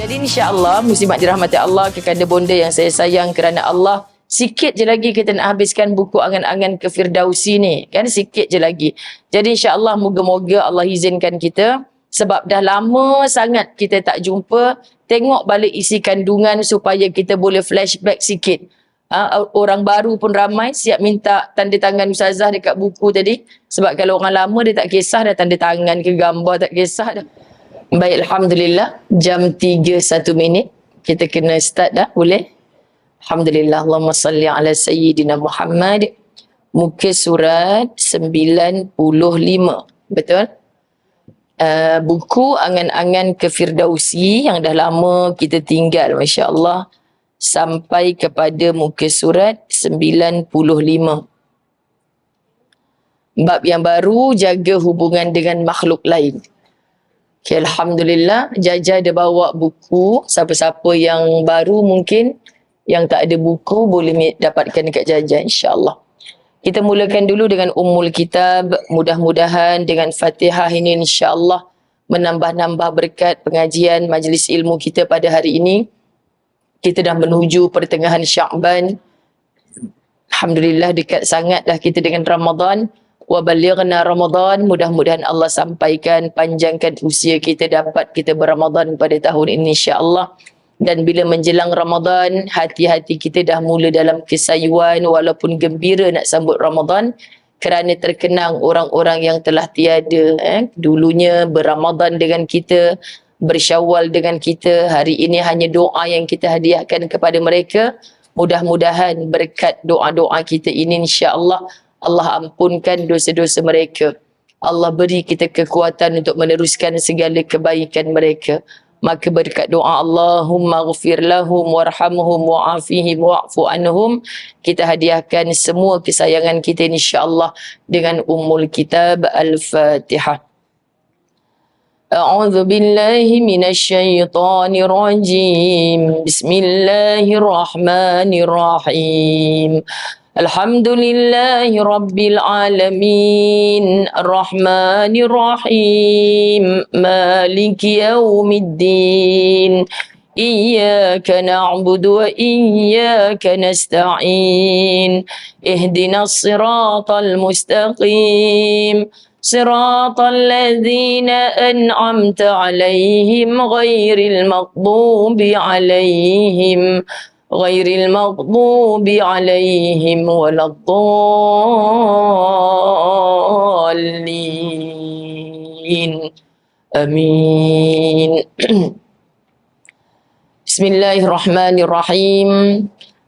Jadi insya-Allah muslimat dirahmati Allah, kekanda bonda yang saya sayang kerana Allah, sikit je lagi kita nak habiskan buku angan-angan ke Firdausi ni, kan, sikit je lagi. Jadi insya-Allah moga-moga Allah izinkan kita, sebab dah lama sangat kita tak jumpa, tengok balik isi kandungan supaya kita boleh flashback sikit. Orang baru pun ramai siap minta tanda tangan Ustazah dekat buku tadi, sebab kalau orang lama dia tak kisah dah tanda tangan ke gambar, tak kisah dah. Baik, Alhamdulillah, jam 3:01 kita kena start dah, boleh? Alhamdulillah, Allahumma salli ala Sayyidina Muhammad. Muka surat 95, betul? Buku angan-angan ke Firdausi yang dah lama kita tinggal, Masya Allah, sampai kepada muka surat 95. Bab yang baru, jaga hubungan dengan makhluk lain. Okay, Alhamdulillah, Jaja ada bawa buku. Siapa-siapa yang baru mungkin, yang tak ada buku, boleh dapatkan dekat Jaja, insyaAllah. Kita mulakan dulu dengan Ummul Kitab. Mudah-mudahan dengan Fatihah ini insyaAllah menambah-nambah berkat pengajian majlis ilmu kita pada hari ini. Kita dah menuju pertengahan Sya'ban. Alhamdulillah, dekat sangat dah kita dengan Ramadan. Wa balighna Ramadan, mudah-mudahan Allah sampaikan, panjangkan usia kita, dapat kita berRamadan pada tahun ini insya-Allah. Dan bila menjelang Ramadan, hati-hati kita dah mula dalam kesayuan walaupun gembira nak sambut Ramadan, kerana terkenang orang-orang yang telah tiada, dulunya berRamadan dengan kita, bersyawal dengan kita. Hari ini hanya doa yang kita hadiahkan kepada mereka. Mudah-mudahan berkat doa-doa kita ini insya-Allah Allah ampunkan dosa-dosa mereka. Allah beri kita kekuatan untuk meneruskan segala kebaikan mereka. Maka berkat doa Allahumma ghafir lahum warhamhum wa'afihim wa'fu anhum, kita hadiahkan semua kesayangan kita insya-Allah dengan Ummul Kitab. Al-Fatihah. A'udzu billahi minasyaitonir rajim. Bismillahirrahmanirrahim. Alhamdulillahi Rabbil Alamin, Ar-Rahmanir Rahim, Maliki Yawmiddin, Iyyaka na'budu wa iyyaka nasta'in, Ihdinas siratal mustaqim, Siratal ladzina an'amta 'alaihim ghairil maghdubi 'alaihim ghairil maghdubi 'alaihim waladdallin. Amin. Bismillahirrahmanirrahim.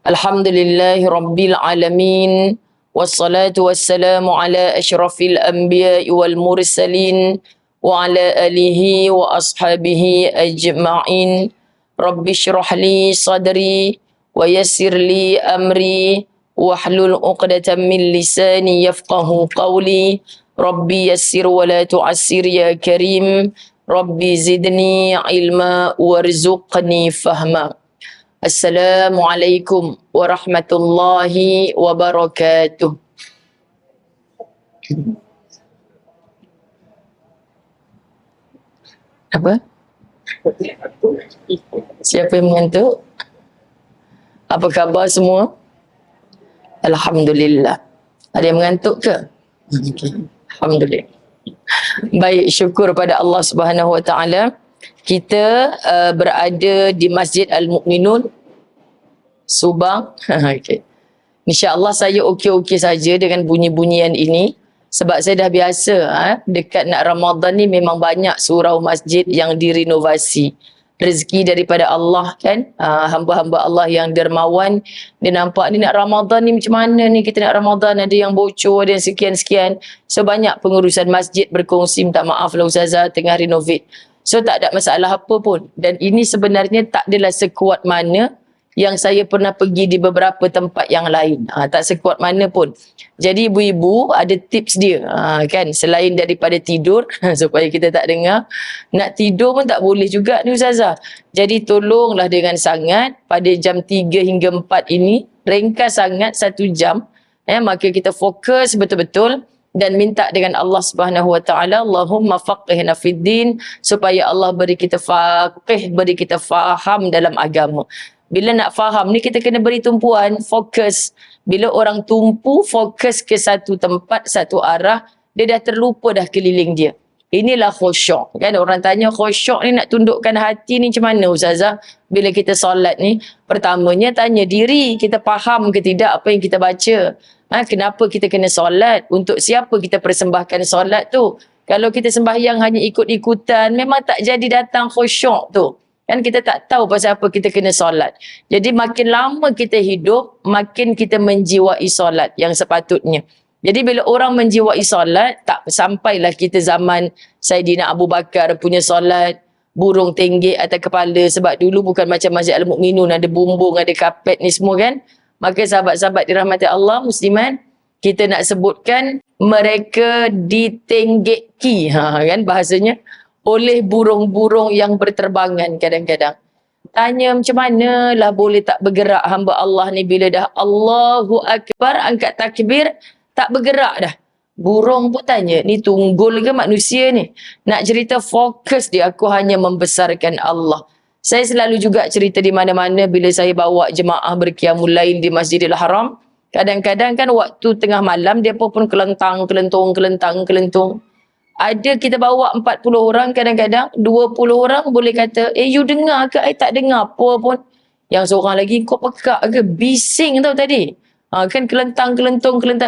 Alhamdulillahi rabbil alamin. Wassalatu wassalamu ala asyrafil anbiya'i wal mursalin wa ala alihi wa ashabihi ajma'in. Rabbi syrah li sadri wa yassir li amri wahlul 'uqdatam min lisani yafqahu qawli. Rabbi yassir wa la tu'assir ya karim. Rabbi zidni ilma warzuqni fahma. Assalamualaikum warahmatullahi wabarakatuh. Apa? Siapa yang mengantuk? Apa khabar semua? Alhamdulillah. Ada yang mengantuk ke? Alhamdulillah. Baik, syukur pada Allah Subhanahu Wa Taala. Kita berada di Masjid Al-Mu'minun, Subang. Okay. InsyaAllah saya okey-okey saja dengan bunyi-bunyian ini. Sebab saya dah biasa, dekat nak Ramadan ni memang banyak surau masjid yang direnovasi. Rezeki daripada Allah kan, hamba-hamba Allah yang dermawan. Dia nampak ni nak Ramadan ni macam mana ni, kita nak Ramadan ada yang bocor, ada yang sekian-sekian. So banyak pengurusan masjid berkongsi, minta maaf lah Ustazah tengah renovate. So tak ada masalah apa pun. Dan ini sebenarnya tak adalah sekuat mana yang saya pernah pergi di beberapa tempat yang lain. Tak sekuat mana pun. Jadi ibu-ibu ada tips dia. Kan, selain daripada tidur, supaya kita tak dengar. Nak tidur pun tak boleh juga ni Ustazah. Jadi tolonglah dengan sangat pada jam 3 hingga 4 ini, ringkas sangat 1 jam. Maka kita fokus betul-betul dan minta dengan Allah Subhanahu wa taala, Allahumma faqihna fid din, supaya Allah beri kita faqih, beri kita faham dalam agama. Bila nak faham ni kita kena beri tumpuan, fokus. Bila orang tumpu fokus ke satu tempat, satu arah, dia dah terlupa dah keliling dia. Inilah khusyuk. Kan orang tanya khusyuk ni nak tundukkan hati ni macam mana Ustazah? Bila kita solat ni, pertamanya tanya diri, kita faham ke tidak apa yang kita baca? Kenapa kita kena solat? Untuk siapa kita persembahkan solat tu? Kalau kita sembahyang hanya ikut-ikutan, memang tak jadi datang khusyuk tu. Kan kita tak tahu pasal apa kita kena solat. Jadi makin lama kita hidup, makin kita menjiwai solat yang sepatutnya. Jadi bila orang menjiwai solat, tak sampailah kita zaman Saidina Abu Bakar punya solat, burung tenggek atas kepala, sebab dulu bukan macam Masjid Al-Mu'minun, ada bumbung, ada kapet ni semua kan. Maka sahabat-sahabat dirahmati Allah, musliman, kita nak sebutkan mereka ditenggeki, kan bahasanya, oleh burung-burung yang berterbangan kadang-kadang. Tanya macam mana lah boleh tak bergerak hamba Allah ni bila dah Allahu Akbar, angkat takbir, tak bergerak dah. Burung pun tanya, ni tunggul ke manusia ni? Nak cerita fokus dia, aku hanya membesarkan Allah. Saya selalu juga cerita di mana-mana bila saya bawa jemaah berqiyamul lail di Masjidil Haram. Kadang-kadang kan waktu tengah malam, dia pun kelentang. Ada kita bawa 40 orang, kadang-kadang 20 orang boleh kata, you dengar ke? I tak dengar apa pun. Yang seorang lagi, kau pekak ke? Bising tau tadi. Kan kelentang.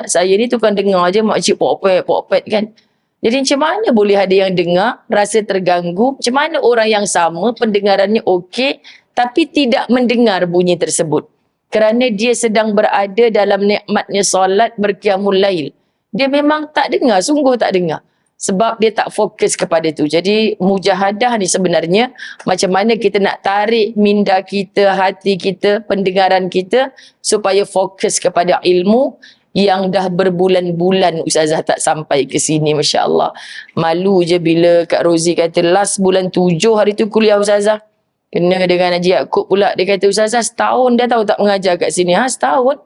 Saya ni tukang dengar je, makcik pokpet kan. Jadi macam mana boleh ada yang dengar, rasa terganggu? Macam mana orang yang sama, pendengarannya okey, tapi tidak mendengar bunyi tersebut? Kerana dia sedang berada dalam nikmatnya solat berqiyamul lail. Dia memang tak dengar, sungguh tak dengar. Sebab dia tak fokus kepada itu. Jadi mujahadah ni sebenarnya macam mana kita nak tarik minda kita, hati kita, pendengaran kita supaya fokus kepada ilmu yang dah berbulan-bulan Ustazah tak sampai ke sini, Masya Allah. Malu je bila Kak Rozi kata last bulan 7 hari tu kuliah Ustazah. Kena dengan Haji Yaakob pula. Dia kata Ustazah setahun dah tahu tak mengajar kat sini. Setahun?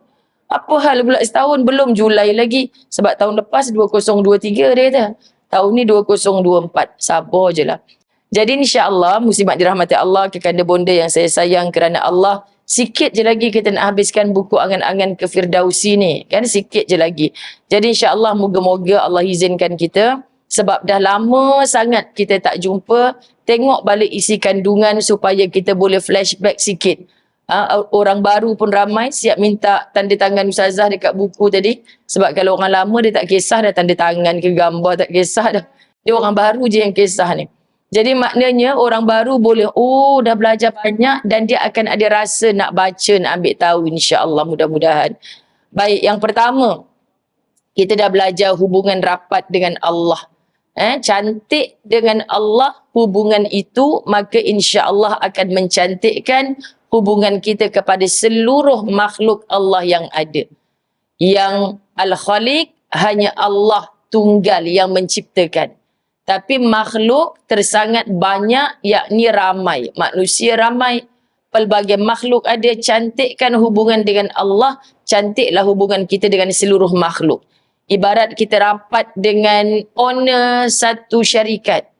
Apa hal pula setahun? Belum Julai lagi. Sebab tahun lepas 2023 dia kata. Tahun ni 2024. Sabar je lah. Jadi insya-Allah muslimat dirahmati Allah, kekanda bonda yang saya sayang kerana Allah, sikit je lagi kita nak habiskan buku angan-angan ke Firdausi ni, kan, sikit je lagi. Jadi insya-Allah moga-moga Allah izinkan kita, sebab dah lama sangat kita tak jumpa, tengok balik isi kandungan supaya kita boleh flashback sikit. Orang baru pun ramai siap minta tanda tangan Ustazah dekat buku tadi, sebab kalau orang lama dia tak kisah dah tanda tangan ke gambar, tak kisah dah. Dia orang baru je yang kisah ni. Jadi maknanya orang baru boleh, dah belajar banyak dan dia akan ada rasa nak baca, nak ambil tahu, insya-Allah, mudah-mudahan. Baik, yang pertama, kita dah belajar hubungan rapat dengan Allah. Cantik dengan Allah hubungan itu, maka insya-Allah akan mencantikkan hubungan kita kepada seluruh makhluk Allah yang ada. Yang Al-Khaliq hanya Allah tunggal yang menciptakan. Tapi makhluk tersangat banyak, yakni ramai. Manusia ramai, pelbagai makhluk ada. Cantikkan hubungan dengan Allah, cantiklah hubungan kita dengan seluruh makhluk. Ibarat kita rapat dengan owner satu syarikat.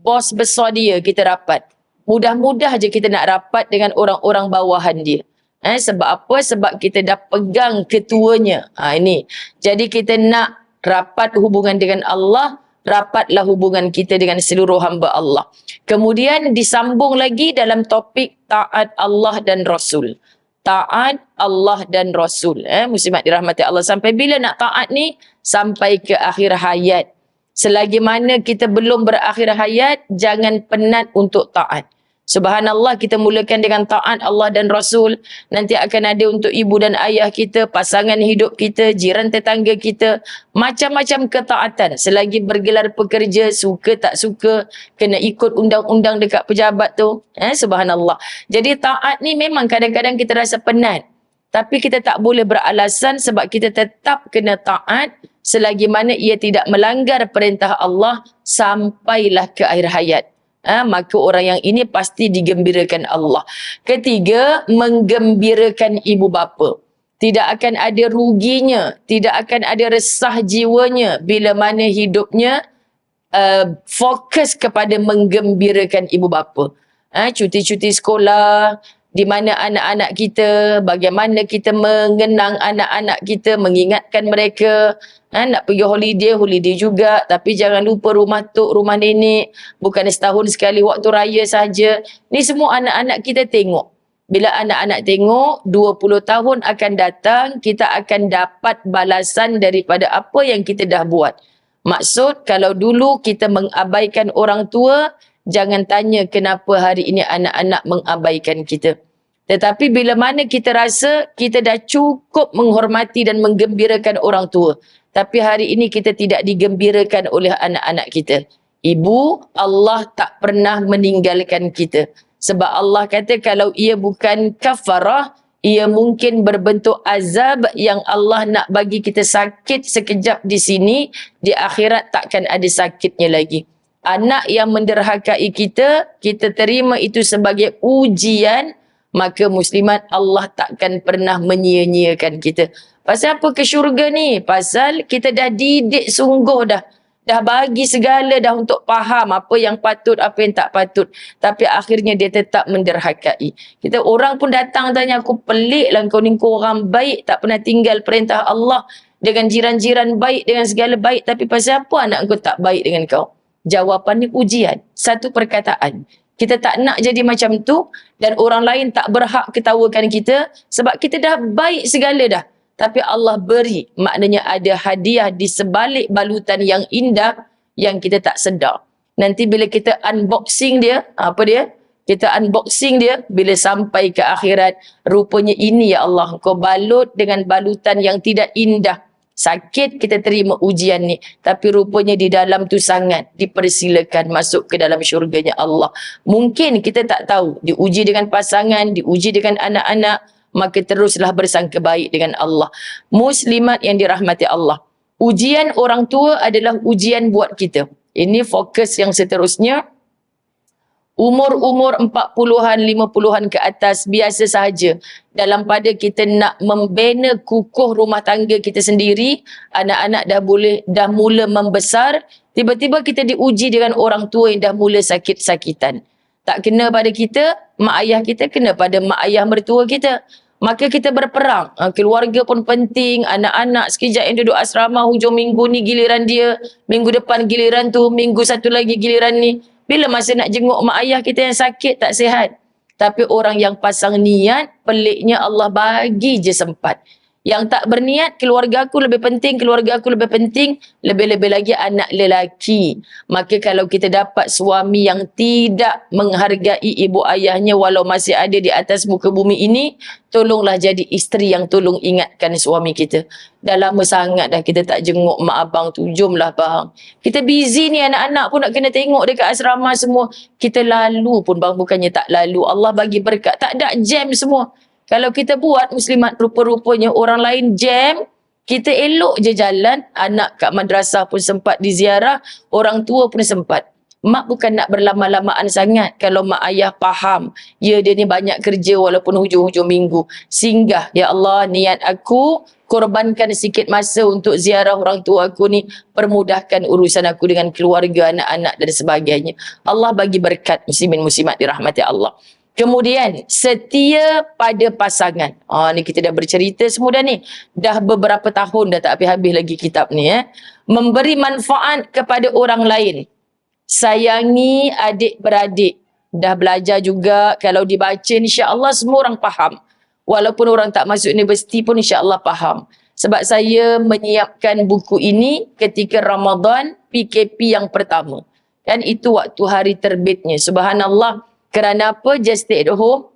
Bos besar dia kita rapat. Mudah-mudah je kita nak rapat dengan orang-orang bawahan dia. Sebab apa? Sebab kita dah pegang ketuanya. Ini. Jadi kita nak rapat hubungan dengan Allah, rapatlah hubungan kita dengan seluruh hamba Allah. Kemudian disambung lagi dalam topik taat Allah dan Rasul. Taat Allah dan Rasul. Muslimat dirahmati Allah. Sampai bila nak taat ni? Sampai ke akhir hayat. Selagi mana kita belum berakhir hayat, jangan penat untuk taat. Subhanallah, kita mulakan dengan taat Allah dan Rasul. Nanti akan ada untuk ibu dan ayah kita, pasangan hidup kita, jiran tetangga kita. Macam-macam ketaatan. Selagi bergelar pekerja, suka tak suka, kena ikut undang-undang dekat pejabat tu. Subhanallah. Jadi taat ni memang kadang-kadang kita rasa penat. Tapi kita tak boleh beralasan sebab kita tetap kena taat selagi mana ia tidak melanggar perintah Allah sampailah ke akhir hayat. Maka orang yang ini pasti digembirakan Allah. Ketiga, menggembirakan ibu bapa. tidak akan ada ruginya, tidak akan ada resah jiwanya bila mana hidupnya fokus kepada menggembirakan ibu bapa. Cuti-cuti sekolah, di mana anak-anak kita, bagaimana kita mengenang anak-anak kita, mengingatkan mereka. Nak pergi holiday juga, tapi jangan lupa rumah tok, rumah nenek, bukan setahun sekali waktu raya saja. Ni semua anak-anak kita tengok. Bila anak-anak tengok, 20 tahun akan datang, kita akan dapat balasan daripada apa yang kita dah buat. Maksud, kalau dulu kita mengabaikan orang tua, jangan tanya kenapa hari ini anak-anak mengabaikan kita. Tetapi bila mana kita rasa kita dah cukup menghormati dan menggembirakan orang tua, tapi hari ini kita tidak digembirakan oleh anak-anak kita. Ibu, Allah tak pernah meninggalkan kita. Sebab Allah kata kalau ia bukan kafarah, ia mungkin berbentuk azab yang Allah nak bagi kita sakit sekejap di sini, di akhirat takkan ada sakitnya lagi. Anak yang menderhakai kita, kita terima itu sebagai ujian, maka muslimat Allah takkan pernah menyia-nyiakan kita. Pasal apa ke syurga ni? Pasal kita dah didik sungguh dah. Dah bagi segala dah untuk faham apa yang patut, apa yang tak patut. Tapi akhirnya dia tetap menderhakai. Kita orang pun datang tanya, aku pelik lah kau ni, kau orang baik, tak pernah tinggal perintah Allah. Dengan jiran-jiran baik, dengan segala baik. Tapi pasal apa anak kau tak baik dengan kau? Jawapannya ujian. Satu perkataan. Kita tak nak jadi macam tu dan orang lain tak berhak ketawakan kita sebab kita dah baik segala dah. Tapi Allah beri, maknanya ada hadiah di sebalik balutan yang indah yang kita tak sedar. Nanti bila kita unboxing dia, apa dia? Kita unboxing dia, bila sampai ke akhirat, rupanya ini ya Allah, kau balut dengan balutan yang tidak indah. Sakit kita terima ujian ni. Tapi rupanya di dalam tu sangat dipersilakan masuk ke dalam syurganya Allah. Mungkin kita tak tahu, diuji dengan pasangan, diuji dengan anak-anak, maka teruslah bersangka baik dengan Allah. Muslimat yang dirahmati Allah, ujian orang tua adalah ujian buat kita. Ini fokus yang seterusnya. Umur-umur 40-an, 50-an ke atas biasa sahaja. Dalam pada kita nak membina kukuh rumah tangga kita sendiri, anak-anak dah mula membesar, tiba-tiba kita diuji dengan orang tua yang dah mula sakit-sakitan. Tak kena pada kita, mak ayah kita kena pada mak ayah mertua kita. Maka kita berperang. Keluarga pun penting, anak-anak sekejap yang duduk asrama, hujung minggu ni giliran dia, minggu depan giliran tu, minggu satu lagi giliran ni. Bila masa nak jenguk mak ayah kita yang sakit, tak sihat. Tapi orang yang pasang niat, peliknya Allah bagi je sempat. Yang tak berniat, keluarga aku lebih penting, keluarga aku lebih penting, lebih-lebih lagi anak lelaki. Maka kalau kita dapat suami yang tidak menghargai ibu ayahnya walau masih ada di atas muka bumi ini, tolonglah jadi isteri yang tolong ingatkan suami kita. Dah lama sangat dah kita tak jenguk mak abang tu, jomlah bang. Kita busy ni, anak-anak pun nak kena tengok dekat asrama semua. Kita lalu pun bang, bukannya tak lalu. Allah bagi berkat, tak ada jam semua. Kalau kita buat muslimat, rupa-rupanya orang lain jam, kita elok je jalan, anak kat madrasah pun sempat diziarah, orang tua pun sempat. Mak bukan nak berlama-lamaan sangat. Kalau mak ayah faham, ya dia ni banyak kerja walaupun hujung-hujung minggu. Singgah, ya Allah, niat aku, korbankan sikit masa untuk ziarah orang tua aku ni, permudahkan urusan aku dengan keluarga, anak-anak dan sebagainya. Allah bagi berkat muslimin muslimat dirahmati Allah. Kemudian, setia pada pasangan. Ni kita dah bercerita semua dah ni. Dah beberapa tahun dah tak habis-habis lagi kitab ni. Memberi manfaat kepada orang lain. Sayangi adik-beradik. Dah belajar juga, kalau dibaca insya-Allah semua orang faham. Walaupun orang tak masuk universiti pun insya-Allah faham. Sebab saya menyiapkan buku ini ketika Ramadan PKP yang pertama. Kan itu waktu hari terbitnya. Subhanallah. Kerana apa? Just stay at home.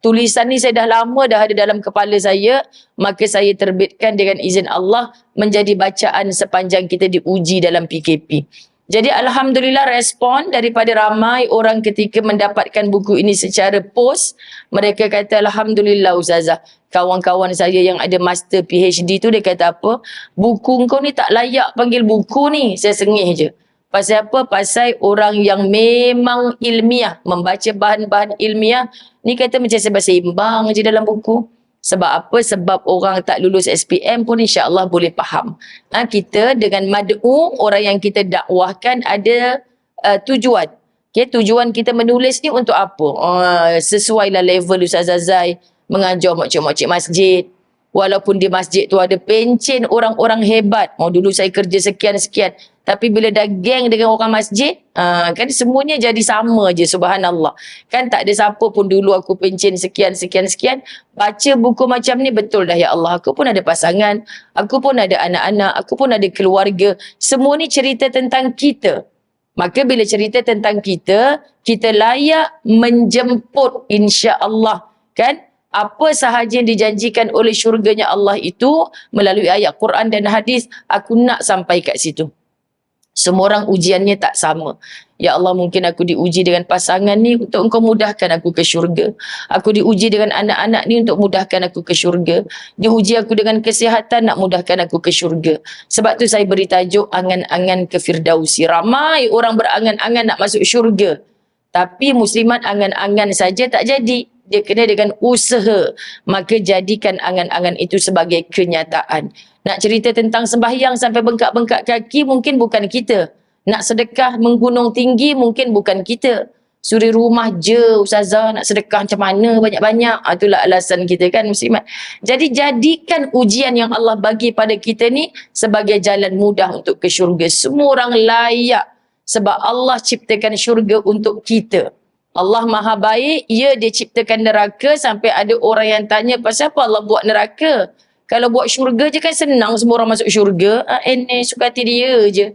Tulisan ni saya dah lama dah ada dalam kepala saya. Maka saya terbitkan dengan izin Allah menjadi bacaan sepanjang kita diuji dalam PKP. Jadi Alhamdulillah respon daripada ramai orang ketika mendapatkan buku ini secara post. Mereka kata Alhamdulillah Ustazah. Kawan-kawan saya yang ada master PhD tu dia kata apa? Buku kau ni tak layak panggil buku ni. Saya sengih je. Pasal apa? Pasal orang yang memang ilmiah, membaca bahan-bahan ilmiah, ni kata macam sebab seimbang je dalam buku. Sebab apa? Sebab orang tak lulus SPM pun insya-Allah boleh faham. Kita dengan mad'u, orang yang kita dakwahkan ada tujuan. Okay, tujuan kita menulis ni untuk apa? Sesuailah level Ustaz Azai mengajar makcik-makcik masjid. Walaupun di masjid tu ada pencen orang-orang hebat. Dulu saya kerja sekian-sekian. Tapi bila dah geng dengan orang masjid, kan semuanya jadi sama je, subhanallah. Kan tak ada siapa pun dulu aku pencen sekian-sekian-sekian. Baca buku macam ni, betul dah ya Allah. Aku pun ada pasangan, aku pun ada anak-anak, aku pun ada keluarga. Semua ni cerita tentang kita. Maka bila cerita tentang kita, kita layak menjemput insya-Allah, kan? Apa sahaja yang dijanjikan oleh syurganya Allah itu melalui ayat Quran dan hadis, aku nak sampai kat situ. Semua orang ujiannya tak sama. Ya Allah, mungkin aku diuji dengan pasangan ni untuk engkau mudahkan aku ke syurga. Aku diuji dengan anak-anak ni untuk mudahkan aku ke syurga. Diuji aku dengan kesihatan nak mudahkan aku ke syurga. Sebab tu saya beri tajuk angan-angan ke Firdausi. Ramai orang berangan-angan nak masuk syurga. Tapi muslimat angan-angan saja tak jadi. Dia kena dengan usaha. Maka jadikan angan-angan itu sebagai kenyataan. Nak cerita tentang sembahyang sampai bengkak-bengkak kaki mungkin bukan kita. Nak sedekah menggunung tinggi mungkin bukan kita. Suri rumah je Ustazah, nak sedekah macam mana banyak-banyak. Itulah alasan kita kan muslimat. Jadi jadikan ujian yang Allah bagi pada kita ni sebagai jalan mudah untuk ke syurga. Semua orang layak. Sebab Allah ciptakan syurga untuk kita. Allah maha baik, dia ciptakan neraka sampai ada orang yang tanya pasal apa Allah buat neraka. Kalau buat syurga je kan senang semua orang masuk syurga. Suka hati dia je.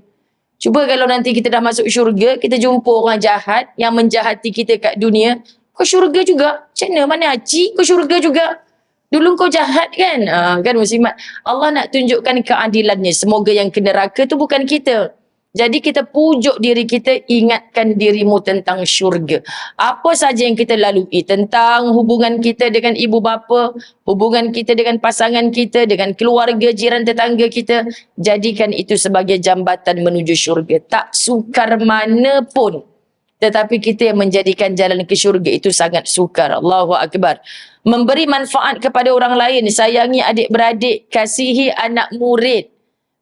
Cuba kalau nanti kita dah masuk syurga, kita jumpa orang jahat yang menjahati kita kat dunia. Kau syurga juga? Macam mana haji? Kau syurga juga? Dulu kau jahat kan? Kan muslimat. Allah nak tunjukkan keadilannya. Semoga yang ke neraka tu bukan kita. Jadi kita pujuk diri kita, ingatkan dirimu tentang syurga. Apa saja yang kita lalui tentang hubungan kita dengan ibu bapa, hubungan kita dengan pasangan kita, dengan keluarga, jiran tetangga kita, jadikan itu sebagai jambatan menuju syurga. Tak sukar mana pun. Tetapi kita yang menjadikan jalan ke syurga itu sangat sukar. Allahu Akbar. Memberi manfaat kepada orang lain, sayangi adik-beradik, kasihi anak murid.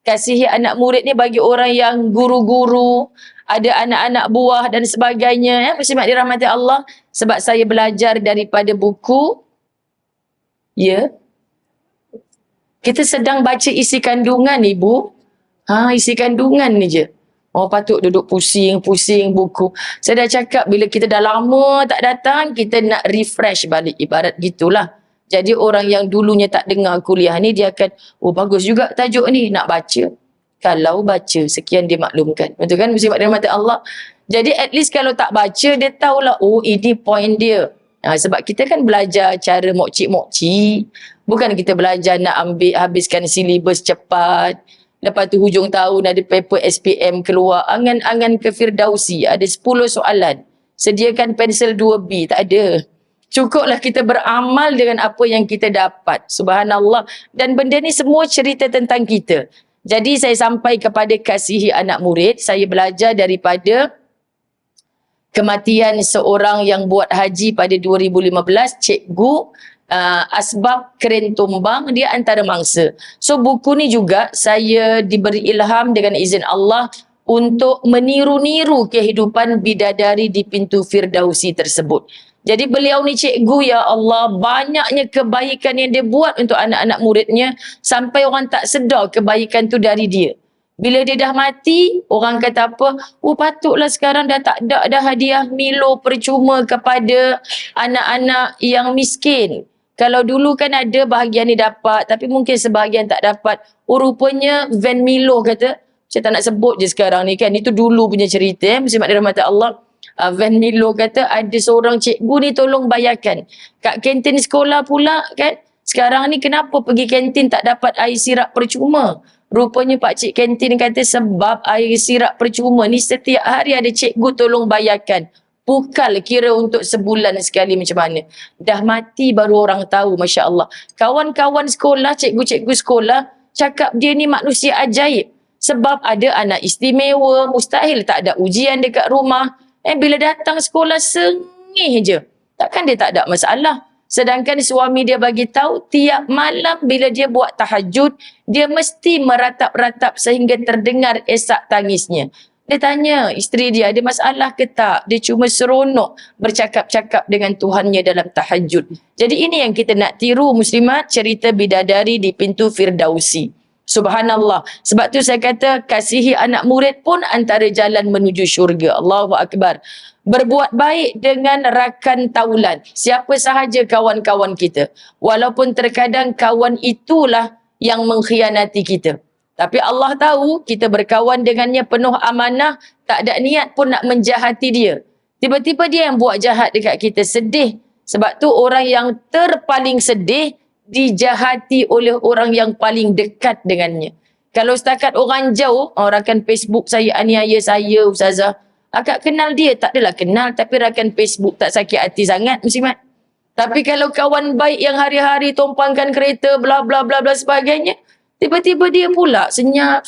Kasihi anak murid ni bagi orang yang guru-guru, ada anak-anak buah dan sebagainya. Muslimat dirahmati Allah. Sebab saya belajar daripada buku. Kita sedang baca isi kandungan ibu. Isi kandungan ni je. Patut duduk pusing-pusing buku. Saya dah cakap bila kita dah lama tak datang, kita nak refresh balik. Ibarat gitulah. Jadi orang yang dulunya tak dengar kuliah ni, dia akan, bagus juga tajuk ni, nak baca. Kalau baca, sekian dia maklumkan. Betul kan? Muslimat dirahmati Allah. Jadi at least kalau tak baca, dia tahulah, ini point dia. Sebab kita kan belajar cara mokcik-mokcik. Bukan kita belajar nak habiskan silibus cepat. Lepas tu hujung tahun ada paper SPM keluar. Angan-angan ke Firdausi. Ada 10 soalan. Sediakan pensel 2B. Tak ada. Cukuplah kita beramal dengan apa yang kita dapat. Subhanallah. Dan benda ni semua cerita tentang kita. Jadi saya sampai kepada kasihi anak murid. Saya belajar daripada kematian seorang yang buat haji pada 2015. Cikgu Asbab Keren Tumbang. Dia antara mangsa. So buku ni juga saya diberi ilham dengan izin Allah untuk meniru-niru kehidupan bidadari di pintu Firdausi tersebut. Jadi beliau ni cikgu, ya Allah, banyaknya kebaikan yang dia buat untuk anak-anak muridnya sampai orang tak sedar kebaikan tu dari dia. Bila dia dah mati, orang kata apa? Patutlah sekarang dah tak ada dah hadiah Milo percuma kepada anak-anak yang miskin. Kalau dulu kan ada bahagian ni dapat, tapi mungkin sebahagian tak dapat. Rupanya van Milo kata, saya tak nak sebut je sekarang ni kan. Itu dulu punya cerita. Muslimat dirahmati Allah. Van Milo kata ada seorang cikgu ni tolong bayarkan. Kat kantin sekolah pula kan. Sekarang ni kenapa pergi kantin tak dapat air sirap percuma? Rupanya pakcik kantin kata sebab air sirap percuma ni setiap hari ada cikgu tolong bayarkan. Pukal kira untuk sebulan sekali macam mana. Dah mati baru orang tahu, Masya Allah. Kawan-kawan sekolah, cikgu-cikgu sekolah cakap dia ni manusia ajaib. Sebab ada anak istimewa, mustahil tak ada ujian dekat rumah. Bila datang sekolah sengih je. Takkan dia tak ada masalah. Sedangkan suami dia bagi tahu tiap malam bila dia buat tahajud, dia mesti meratap-ratap sehingga terdengar esak tangisnya. Dia tanya isteri dia, ada masalah ke tak? Dia cuma seronok bercakap-cakap dengan Tuhannya dalam tahajud. Jadi ini yang kita nak tiru muslimat, cerita bidadari di pintu Firdausi. Subhanallah. Sebab tu saya kata kasihi anak murid pun antara jalan menuju syurga. Allahu Akbar. Berbuat baik dengan rakan taulan. Siapa sahaja kawan-kawan kita. Walaupun terkadang kawan itulah yang mengkhianati kita. Tapi Allah tahu kita berkawan dengannya penuh amanah. Tak ada niat pun nak menjahati dia. Tiba-tiba dia yang buat jahat dekat kita. Sedih. Sebab tu orang yang terpaling sedih dijahati oleh orang yang paling dekat dengannya. Kalau setakat orang jauh, rakan Facebook saya aniaya saya, Ustazah. Akak kenal dia, tak adalah kenal, tapi rakan Facebook tak sakit hati sangat, muslimat. Tapi kalau kawan baik yang hari-hari tumpangkan kereta, bla bla bla bla sebagainya, tiba-tiba dia pula senyap.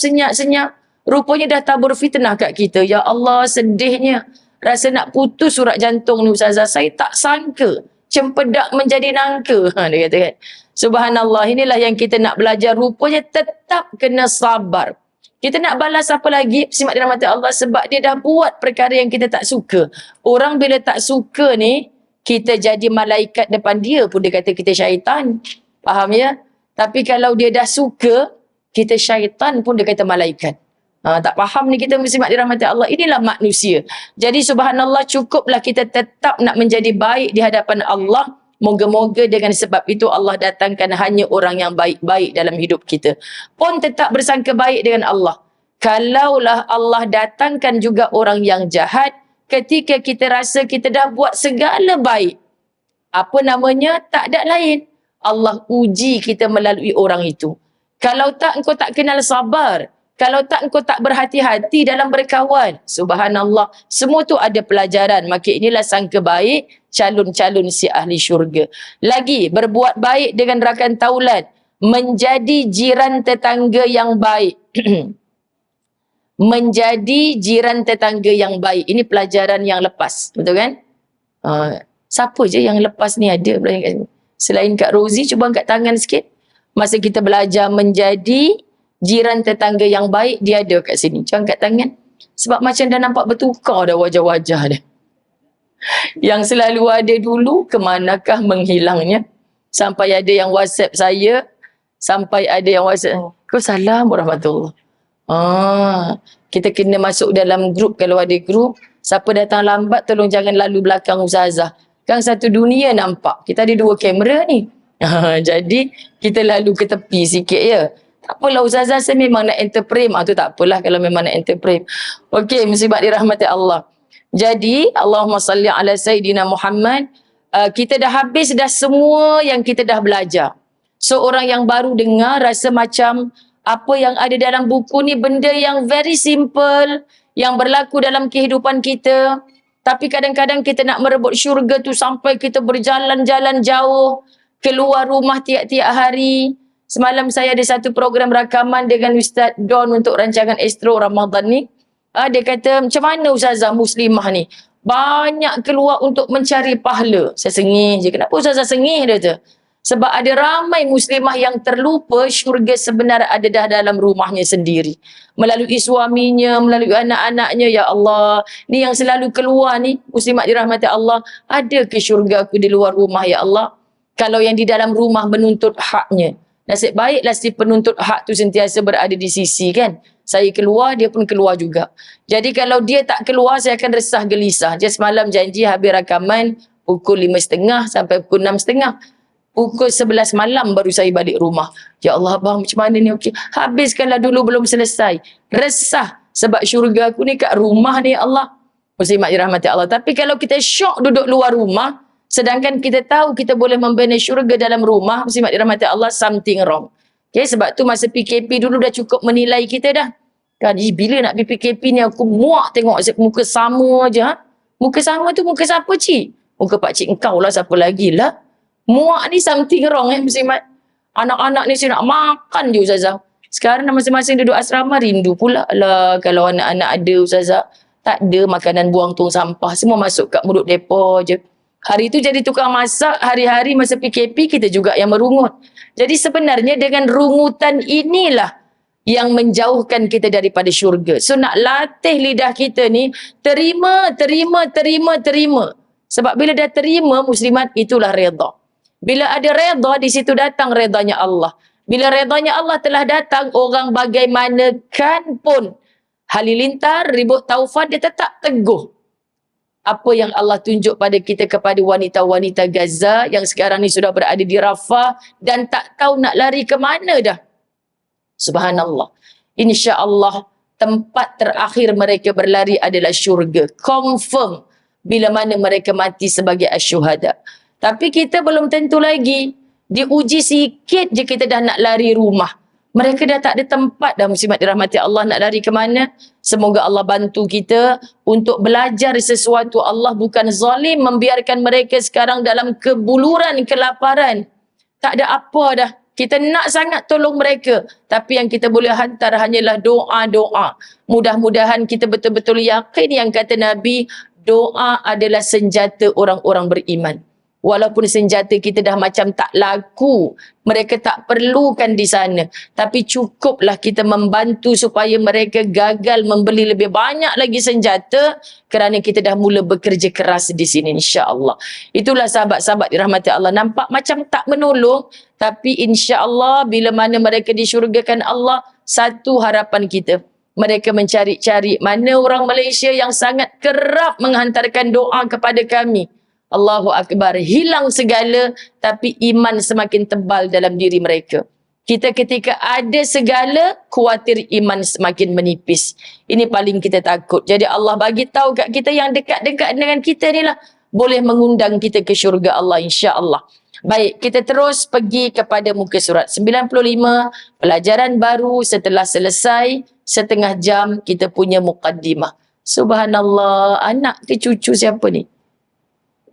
Rupanya dah tabur fitnah kat kita. Ya Allah, sedihnya. Rasa nak putus surat jantung ni, Ustazah. Saya tak sangka. Cempedak menjadi nangka. Dia kata kan. Subhanallah, inilah yang kita nak belajar. Rupanya tetap kena sabar. Kita nak balas apa lagi? Simak dirahmati Allah sebab dia dah buat perkara yang kita tak suka. Orang bila tak suka ni, kita jadi malaikat depan dia pun dia kata kita syaitan. Faham ya? Tapi kalau dia dah suka, kita syaitan pun dia kata malaikat. Tak faham ni kita muslimat dirahmati Allah. Inilah manusia. Jadi subhanallah cukuplah kita tetap nak menjadi baik di hadapan Allah. Moga-moga dengan sebab itu Allah datangkan hanya orang yang baik-baik dalam hidup kita. Pun tetap bersangka baik dengan Allah. Kalaulah Allah datangkan juga orang yang jahat, ketika kita rasa kita dah buat segala baik, apa namanya, tak ada lain. Allah uji kita melalui orang itu. Kalau tak, engkau tak kenal sabar. Kalau tak, engkau tak berhati-hati dalam berkawan. Subhanallah. Semua tu ada pelajaran. Maka inilah sangka baik calon-calon si ahli syurga. Lagi, berbuat baik dengan rakan taulan. Menjadi jiran tetangga yang baik. Menjadi jiran tetangga yang baik. Ini pelajaran yang lepas. Betul kan? Siapa je yang lepas ni ada? Selain Kak Rozi, cuba angkat tangan sikit. Masa kita belajar menjadi jiran tetangga yang baik, dia ada kat sini. Cuba angkat tangan. Sebab macam dah nampak bertukar dah wajah-wajah dia. Yang selalu ada dulu, kemanakah menghilangnya? Sampai ada yang WhatsApp saya. Sampai ada yang WhatsApp. Assalamualaikum warahmatullahi. Kita kena masuk dalam grup. Kalau ada grup, siapa datang lambat, tolong jangan lalu belakang Ustazah. Kan satu dunia nampak. Kita ada 2 kamera ni. Jadi, kita lalu ke tepi sikit ya. Tak apalah Ustazah, saya memang nak enter frame. Tu tak apalah kalau memang nak enter frame. Okey, musibah dirahmati Allah. Jadi, Allahumma salli ala Sayyidina Muhammad. Kita dah habis dah semua yang kita dah belajar. So, orang yang baru dengar rasa macam apa yang ada dalam buku ni benda yang very simple, yang berlaku dalam kehidupan kita. Tapi kadang-kadang kita nak merebut syurga tu sampai kita berjalan-jalan jauh, keluar rumah tiap-tiap hari. Semalam saya ada satu program rakaman dengan Ustaz Don untuk rancangan Astro Ramadan ni. Dia kata, macam mana Ustazah muslimah ni? Banyak keluar untuk mencari pahala. Saya sengih je. Kenapa Ustazah sengih dia tu? Sebab ada ramai muslimah yang terlupa syurga sebenarnya ada dah dalam rumahnya sendiri. Melalui suaminya, melalui anak-anaknya. Ya Allah, ni yang selalu keluar ni, muslimat dirahmati Allah. Ada ke syurga aku di luar rumah ya Allah? Kalau yang di dalam rumah menuntut haknya. Nasib baiklah si penuntut hak tu sentiasa berada di sisi kan. Saya keluar, dia pun keluar juga. Jadi kalau dia tak keluar, saya akan resah gelisah. Dia semalam janji habis rakaman pukul 5.30 sampai pukul 6.30. Pukul 11 malam baru saya balik rumah. Ya Allah abang, macam mana ni? Okey, habiskanlah dulu belum selesai. Resah sebab syurga aku ni kat rumah ni ya Allah. Muslimat dirahmati Allah. Tapi kalau kita syok duduk luar rumah, sedangkan kita tahu kita boleh membina syurga dalam rumah, muslimat dirahmati Allah, something wrong. Okay, sebab tu masa PKP dulu dah cukup menilai kita dah. Kan, bila nak PKP ni aku muak tengok muka sama je. Muka sama tu muka siapa cik? Muka pakcik engkau lah, siapa lagi lah. Muak ni something wrong muslimat. Anak-anak ni saya nak makan je Ustazah. Sekarang masing-masing duduk asrama rindu pula lah kalau anak-anak ada Ustazah. Tak ada makanan buang tong sampah. Semua masuk kat mulut depa je. Hari itu jadi tukang masak, hari-hari masa PKP kita juga yang merungut. Jadi sebenarnya dengan rungutan inilah yang menjauhkan kita daripada syurga. So nak latih lidah kita ni, terima. Sebab bila dah terima, muslimat, itulah redha. Bila ada redha, di situ datang redanya Allah. Bila redanya Allah telah datang, orang bagaimanapun pun halilintar, ribut taufan, dia tetap teguh apa yang Allah tunjuk pada kita kepada wanita-wanita Gaza yang sekarang ni sudah berada di Rafah dan tak tahu nak lari ke mana dah. Subhanallah. InsyaAllah tempat terakhir mereka berlari adalah syurga. Confirm bila mana mereka mati sebagai asyuhada. Tapi kita belum tentu lagi. Diuji sikit je kita dah nak lari rumah. Mereka dah tak ada tempat dah, muslimat dirahmati Allah, nak lari ke mana. Semoga Allah bantu kita untuk belajar sesuatu. Allah bukan zalim membiarkan mereka sekarang dalam kebuluran, kelaparan. Tak ada apa dah. Kita nak sangat tolong mereka. Tapi yang kita boleh hantar hanyalah doa-doa. Mudah-mudahan kita betul-betul yakin yang kata Nabi, doa adalah senjata orang-orang beriman. Walaupun senjata kita dah macam tak laku, mereka tak perlukan di sana. Tapi cukuplah kita membantu supaya mereka gagal membeli lebih banyak lagi senjata kerana kita dah mula bekerja keras di sini, insya-Allah. Itulah sahabat-sahabat dirahmati Allah. Nampak macam tak menolong, tapi insya-Allah bila mana mereka disyurgakan Allah, satu harapan kita. Mereka mencari-cari mana orang Malaysia yang sangat kerap menghantarkan doa kepada kami. Allahu Akbar. Hilang segala, tapi iman semakin tebal dalam diri mereka. Kita ketika ada segala, khawatir iman semakin menipis. Ini paling kita takut. Jadi Allah bagi tahu kat kita yang dekat-dekat dengan kita ni lah, boleh mengundang kita ke syurga Allah, insya-Allah. Baik, kita terus pergi kepada muka surat 95, pelajaran baru setelah selesai, setengah jam kita punya muqaddimah. Subhanallah, anak ke cucu siapa ni?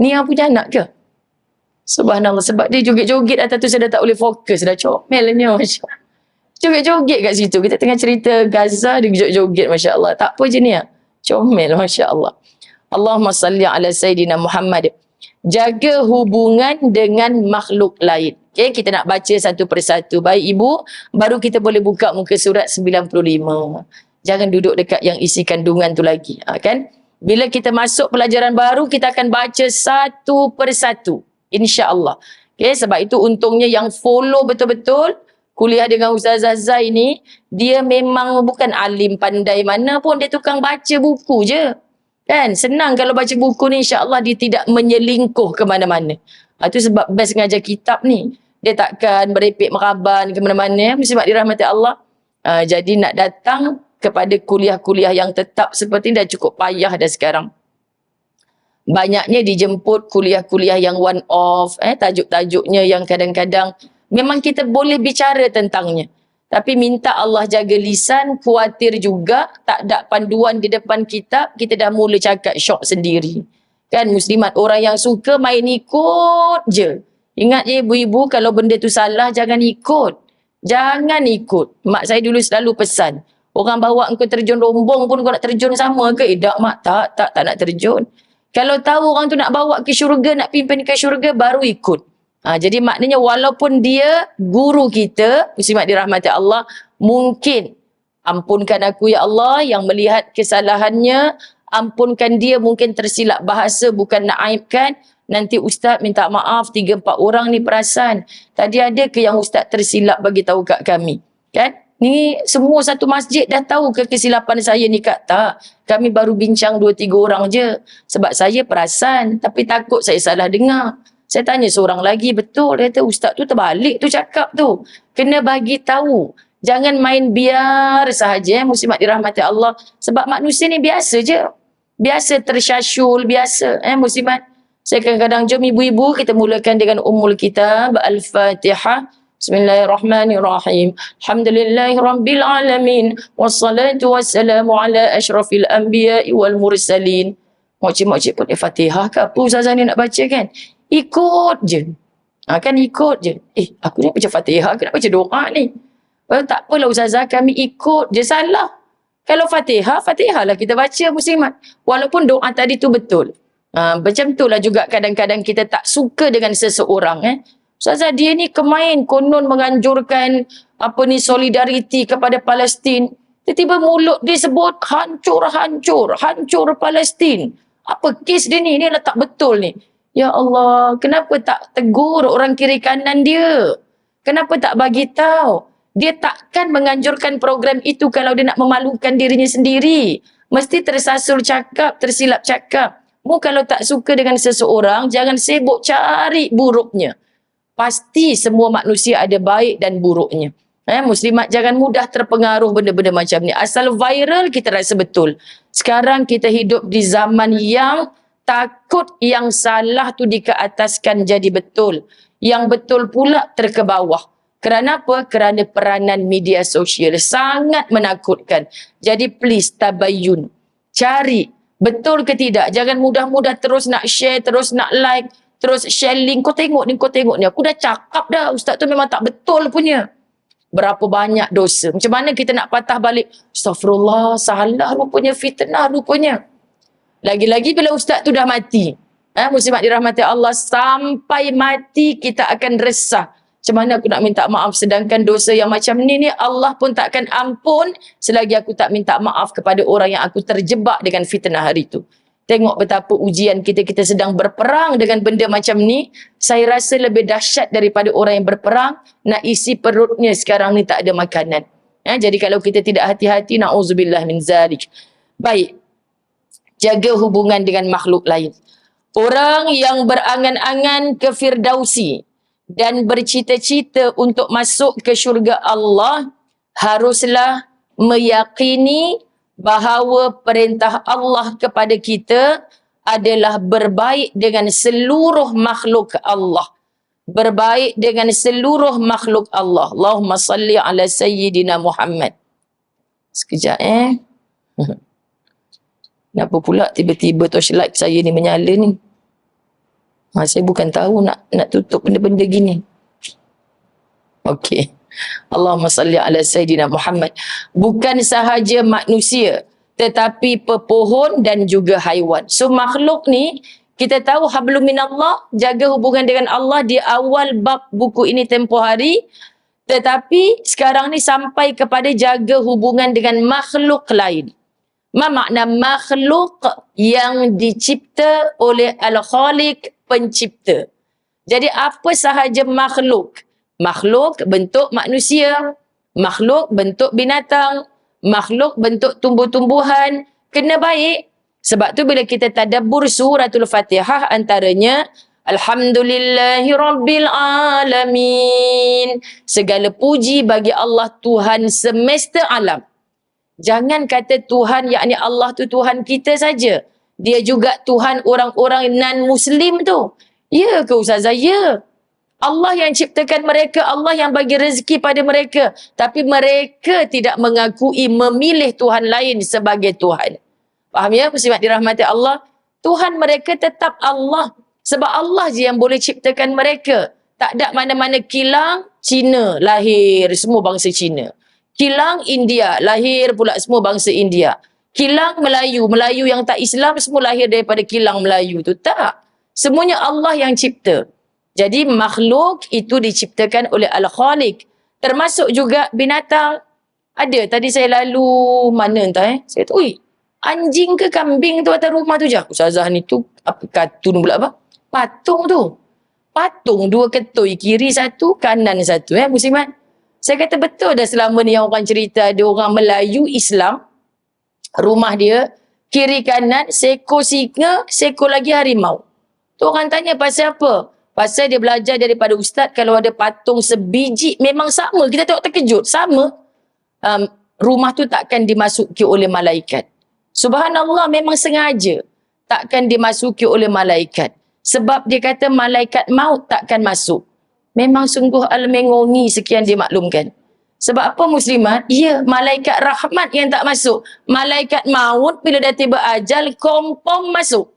Ni yang punya anak ke? Subhanallah, sebab dia joget-joget atas tu saya dah tak boleh fokus, dah comel ni, Masya Allah. Joget-joget kat situ, kita tengah cerita Gaza, dia joget-joget, Masya Allah. Tak apa je ni ya, comel, Masya Allah. Allahumma salli ala Sayyidina Muhammad. Jaga hubungan dengan makhluk lain. Okay, kita nak baca satu persatu. Baik ibu, baru kita boleh buka muka surat 95. Jangan duduk dekat yang isi kandungan tu lagi, kan? Bila kita masuk pelajaran baru, kita akan baca satu persatu. InsyaAllah. Okay, sebab itu untungnya yang follow betul-betul kuliah dengan Ustazah Zai ni, dia memang bukan alim pandai mana pun, dia tukang baca buku je. Kan? Senang kalau baca buku ni, insyaAllah dia tidak menyelingkuh ke mana-mana. Itu sebab best ngajar kitab ni. Dia takkan merepek meraban ke mana-mana. Muslimat dirahmati Allah. Jadi nak datang kepada kuliah-kuliah yang tetap seperti ini dah cukup payah dah sekarang. Banyaknya dijemput kuliah-kuliah yang one off, tajuk-tajuknya yang kadang-kadang memang kita boleh bicara tentangnya. Tapi minta Allah jaga lisan, khawatir juga tak ada panduan di depan kitab, kita dah mula cakap syok sendiri. Kan muslimat, orang yang suka main ikut je. Ingat je ibu-ibu, kalau benda tu salah jangan ikut. Jangan ikut. Mak saya dulu selalu pesan, orang bawa engkau terjun lombong pun kau nak terjun sama ke? Tak mak, tak nak terjun. Kalau tahu orang tu nak bawa ke syurga, nak pimpin ke syurga, baru ikut. Jadi maknanya walaupun dia guru kita, muslimat dirahmati Allah, mungkin ampunkan aku ya Allah yang melihat kesalahannya, ampunkan dia mungkin tersilap bahasa, bukan nak aibkan. Nanti ustaz minta maaf 3-4 orang ni perasan. Tadi ada ke yang ustaz tersilap bagi tahu kat kami? Kan? Ni semua satu masjid dah tahu ke kesilapan saya ni Kak? Tak. Kami baru bincang 2-3 orang je. Sebab saya perasan, tapi takut saya salah dengar. Saya tanya seorang lagi, betul. Dia kata, ustaz tu terbalik tu cakap tu. Kena bagi tahu. Jangan main biar sahaja, muslimat dirahmati Allah. Sebab manusia ni biasa je. Biasa tersyasyul, biasa. Muslimat. Saya kadang-kadang, jom ibu-ibu kita mulakan dengan Ummul Kitab, Al-Fatihah. Bismillahirrahmanirrahim. Alhamdulillahi Rabbil Alamin. Wassalatu wassalamu ala ashrafil anbiya'i wal mursalin. Makcik-makcik pun Fatihah ke apa Ustazah ni nak baca kan? Ikut je. Kan ikut je. Aku ni baca Fatihah ke nak baca doa ni? Tak apalah Ustazah, kami ikut je. Salah. Kalau Fatihah, Fatihah lah kita baca muslimat. Walaupun doa tadi tu betul. Macam itulah juga kadang-kadang kita tak suka dengan seseorang. Ustazah, dia ni kemain konon menganjurkan solidariti kepada Palestin. Tiba-tiba mulut dia sebut hancur Palestin. Apa kes dia ni? Ni lah tak betul ni. Ya Allah, kenapa tak tegur orang kiri kanan dia? Kenapa tak bagi tahu? Dia takkan menganjurkan program itu kalau dia nak memalukan dirinya sendiri. Mesti tersasul cakap, tersilap cakap. Mu kalau tak suka dengan seseorang, jangan sibuk cari buruknya. Pasti semua manusia ada baik dan buruknya. Muslimat jangan mudah terpengaruh benda-benda macam ni. Asal viral kita rasa betul. Sekarang kita hidup di zaman yang takut yang salah tu dikeataskan jadi betul. Yang betul pula terkebawah. Kerana apa? Kerana peranan media sosial sangat menakutkan. Jadi please tabayyun. Cari betul ke tidak. Jangan mudah-mudah terus nak share, terus nak like, terus share link. Kau tengok ni. Aku dah cakap dah. Ustaz tu memang tak betul punya. Berapa banyak dosa. Macam mana kita nak patah balik? Astaghfirullah, salah rupanya, fitnah rupanya. Lagi-lagi bila ustaz tu dah mati. Muslimat dirahmati Allah, sampai mati kita akan resah. Macam mana aku nak minta maaf sedangkan dosa yang macam ni Allah pun takkan ampun selagi aku tak minta maaf kepada orang yang aku terjebak dengan fitnah hari itu. Tengok betapa ujian kita sedang berperang dengan benda macam ni. Saya rasa lebih dahsyat daripada orang yang berperang nak isi perutnya sekarang ni tak ada makanan. Jadi kalau kita tidak hati-hati, na'udzubillah min zalik. Baik. Jaga hubungan dengan makhluk lain. Orang yang berangan-angan ke Firdausi dan bercita-cita untuk masuk ke syurga Allah haruslah meyakini bahawa perintah Allah kepada kita adalah berbaik dengan seluruh makhluk Allah. Berbaik dengan seluruh makhluk Allah. Allahumma salli ala Sayyidina Muhammad. Sekejap Kenapa pula tiba-tiba torchlight saya ni menyala ni? Saya bukan tahu nak tutup benda-benda gini. Okey. Allahumma salli ala Sayyidina Muhammad. Bukan sahaja manusia, tetapi pepohon dan juga haiwan. So makhluk ni, kita tahu hablum minallah, jaga hubungan dengan Allah di awal bab buku ini tempoh hari. Tetapi sekarang ni sampai kepada jaga hubungan dengan makhluk lain. Ma makna makhluk yang dicipta oleh Al-Khaliq, pencipta. Jadi apa sahaja makhluk? Makhluk bentuk manusia, makhluk bentuk binatang, makhluk bentuk tumbuh-tumbuhan, kena baik. Sebab tu bila kita tadabbur suratul Fatihah antaranya Alhamdulillahi Rabbil Alamin. Segala puji bagi Allah Tuhan semesta alam. Jangan kata Tuhan yakni Allah tu Tuhan kita saja. Dia juga Tuhan orang-orang non-Muslim tu. Ya ke Ustazah? Ya. Allah yang ciptakan mereka, Allah yang bagi rezeki pada mereka. Tapi mereka tidak mengakui memilih Tuhan lain sebagai Tuhan. Faham ya? Muslimat dirahmati Allah. Tuhan mereka tetap Allah. Sebab Allah je yang boleh ciptakan mereka. Tak ada mana-mana kilang, Cina lahir semua bangsa Cina. Kilang India, lahir pula semua bangsa India. Kilang Melayu, Melayu yang tak Islam semua lahir daripada kilang Melayu tu. Tak. Semuanya Allah yang cipta. Jadi makhluk itu diciptakan oleh Al-Khaliq. Termasuk juga binatang. Ada, tadi saya lalu mana entah saya tu, anjing ke kambing tu atas rumah tu je. Ustazah ni tu, apa kartun pula apa? Patung tu. Patung dua ketui, kiri satu, kanan satu. Muslimat. Saya kata betul dah selama ni yang orang cerita ada orang Melayu Islam, rumah dia, kiri kanan, seekor singa, seekor lagi harimau. Tu orang tanya pasal apa? Pasal dia belajar daripada ustaz kalau ada patung sebiji, memang sama. Kita tengok terkejut, sama. Rumah tu takkan dimasuki oleh malaikat. Subhanallah, memang sengaja takkan dimasuki oleh malaikat. Sebab dia kata malaikat maut takkan masuk. Memang sungguh al-mengongi sekian dimaklumkan. Sebab apa muslimat? Ya, malaikat rahmat yang tak masuk. Malaikat maut bila dah tiba ajal, kompom masuk.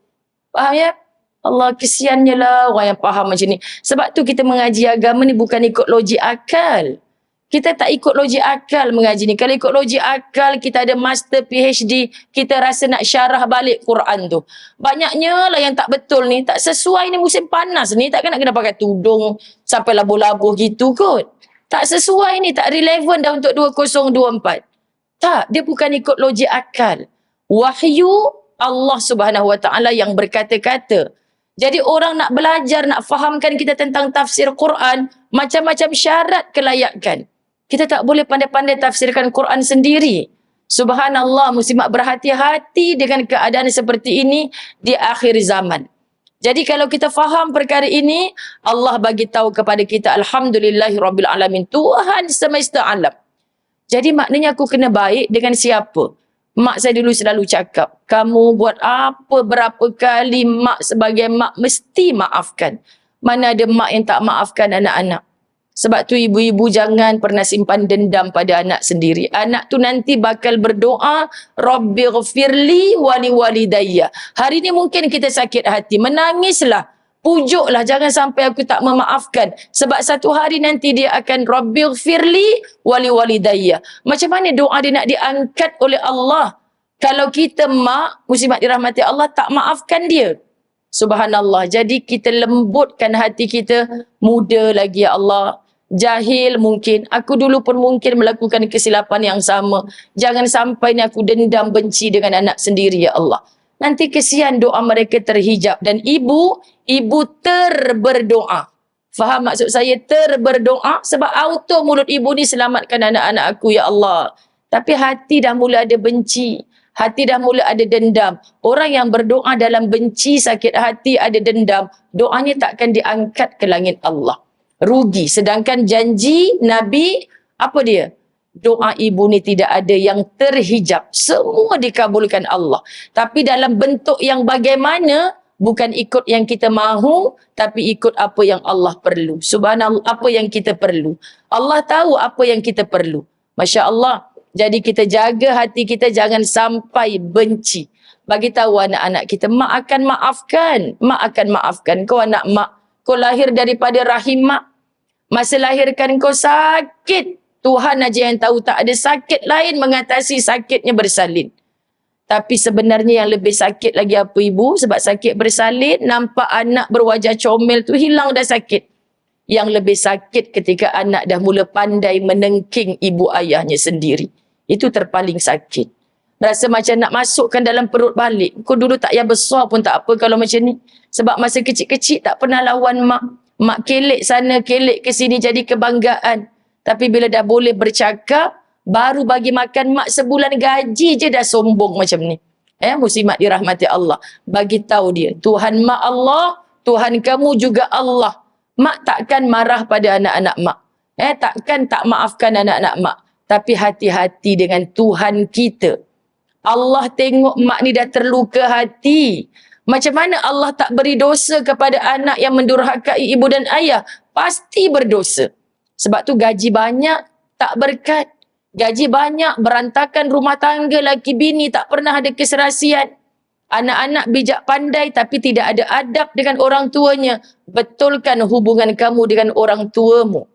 Faham ya? Allah, kesiannya lah orang yang faham macam ni. Sebab tu kita mengaji agama ni bukan ikut logik akal. Kita tak ikut logik akal mengaji ni. Kalau ikut logik akal, kita ada master PhD, kita rasa nak syarah balik Quran tu. Banyaknya lah yang tak betul ni, tak sesuai ni musim panas ni, takkan nak kena pakai tudung sampai labuh-labuh gitu kot. Tak sesuai ni, tak relevan dah untuk 2024. Tak, dia bukan ikut logik akal. Wahyu Allah Subhanahu Wa Taala yang berkata-kata. Jadi orang nak belajar, nak fahamkan kita tentang tafsir Quran, macam-macam syarat kelayakan. Kita tak boleh pandai-pandai tafsirkan Quran sendiri. Subhanallah, muslimat berhati-hati dengan keadaan seperti ini di akhir zaman. Jadi kalau kita faham perkara ini, Allah bagi tahu kepada kita, Alhamdulillahirabbil alamin, Tuhan semesta alam. Jadi maknanya aku kena baik dengan siapa? Mak saya dulu selalu cakap, kamu buat apa berapa kali, mak sebagai mak mesti maafkan. Mana ada mak yang tak maafkan anak-anak? Sebab tu ibu-ibu jangan pernah simpan dendam pada anak sendiri. Anak tu nanti bakal berdoa, Rabbighfirli wali walidayya. Hari ni mungkin kita sakit hati, menangislah, pujuklah, jangan sampai aku tak memaafkan. Sebab satu hari nanti dia akan Rabbighfirli wali walidayya. Macam mana doa dia nak diangkat oleh Allah? Kalau kita mak, muslimat dirahmati Allah, tak maafkan dia. Subhanallah. Jadi kita lembutkan hati kita, muda lagi ya Allah. Jahil mungkin, aku dulu pun mungkin melakukan kesilapan yang sama. Jangan sampai ni aku dendam benci dengan anak sendiri ya Allah. Nanti kesian doa mereka terhijab. Dan ibu terberdoa. Faham maksud saya? Terberdoa sebab auto mulut ibu ni selamatkan anak-anak aku ya Allah. Tapi hati dah mula ada benci. Hati dah mula ada dendam. Orang yang berdoa dalam benci, sakit hati, ada dendam, doanya takkan diangkat ke langit Allah. Rugi. Sedangkan janji Nabi, apa dia? Doa ibu ni tidak ada yang terhijab. Semua dikabulkan Allah. Tapi dalam bentuk yang bagaimana, bukan ikut yang kita mahu, tapi ikut apa yang Allah perlu. Subhanallah, apa yang kita perlu. Allah tahu apa yang kita perlu. Masya Allah. Jadi kita jaga hati kita, jangan sampai benci. Bagi tahu anak-anak kita, mak akan maafkan. Mak akan maafkan. Kau anak mak, kau lahir daripada rahim mak. Masa lahirkan kau sakit. Tuhan aja yang tahu, tak ada sakit lain mengatasi sakitnya bersalin. Tapi sebenarnya yang lebih sakit lagi apa ibu? Sebab sakit bersalin, nampak anak berwajah comel tu, hilang dah sakit. Yang lebih sakit ketika anak dah mula pandai menengking ibu ayahnya sendiri. Itu terpaling sakit. Rasa macam nak masukkan dalam perut balik. Kau dulu tak payah besar pun tak apa kalau macam ni. Sebab masa kecil-kecil tak pernah lawan mak. Mak kelek sana, kelek ke sini jadi kebanggaan. Tapi bila dah boleh bercakap, baru bagi makan mak sebulan gaji je dah sombong macam ni. Muslimat dirahmati Allah. Bagi tahu dia, Tuhan mak Allah, Tuhan kamu juga Allah. Mak takkan marah pada anak-anak mak. Takkan tak maafkan anak-anak mak. Tapi hati-hati dengan Tuhan kita. Allah tengok mak ni dah terluka hati. Macam mana Allah tak beri dosa kepada anak yang mendurhakai ibu dan ayah? Pasti berdosa. Sebab tu gaji banyak, tak berkat. Gaji banyak, berantakan rumah tangga, laki bini, tak pernah ada keserasian. Anak-anak bijak pandai tapi tidak ada adab dengan orang tuanya. Betulkan hubungan kamu dengan orang tuamu.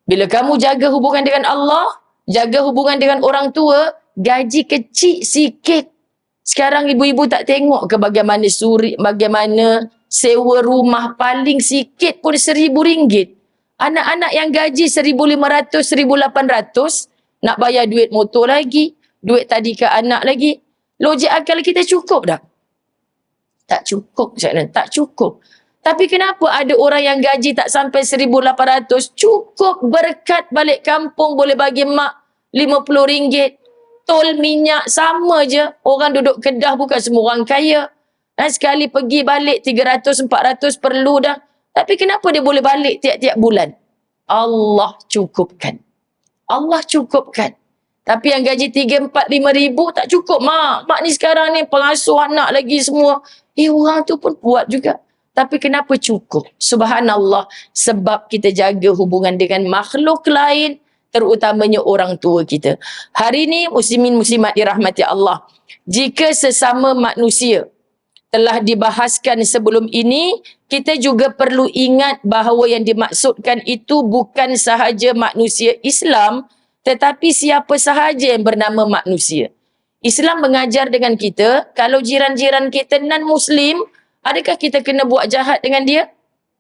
Bila kamu jaga hubungan dengan Allah, jaga hubungan dengan orang tua, gaji kecil sikit. Sekarang ibu-ibu tak tengok ke bagaimana bagaimana sewa rumah paling sikit pun RM1,000. Anak-anak yang gaji RM1,500, RM1,800, nak bayar duit motor lagi, duit tadi ke anak lagi. Logik akal kita cukup dah? Tak cukup, tak cukup. Tapi kenapa ada orang yang gaji tak sampai RM1,800, cukup berkat balik kampung boleh bagi mak RM50. Tol minyak sama je. Orang duduk Kedah bukan semua orang kaya. Sekali pergi balik 300-400 perlu dah. Tapi kenapa dia boleh balik tiap-tiap bulan? Allah cukupkan. Allah cukupkan. Tapi yang gaji 3, 4, 5 ribu tak cukup mak. Mak ni sekarang ni pengasuh anak lagi semua. Orang tu pun buat juga. Tapi kenapa cukup? Subhanallah. Sebab kita jaga hubungan dengan makhluk lain, terutamanya orang tua kita. Hari ini muslimin muslimat dirahmati Allah. Jika sesama manusia telah dibahaskan sebelum ini, kita juga perlu ingat bahawa yang dimaksudkan itu bukan sahaja manusia Islam, tetapi siapa sahaja yang bernama manusia. Islam mengajar dengan kita, kalau jiran-jiran kita non-Muslim, adakah kita kena buat jahat dengan dia?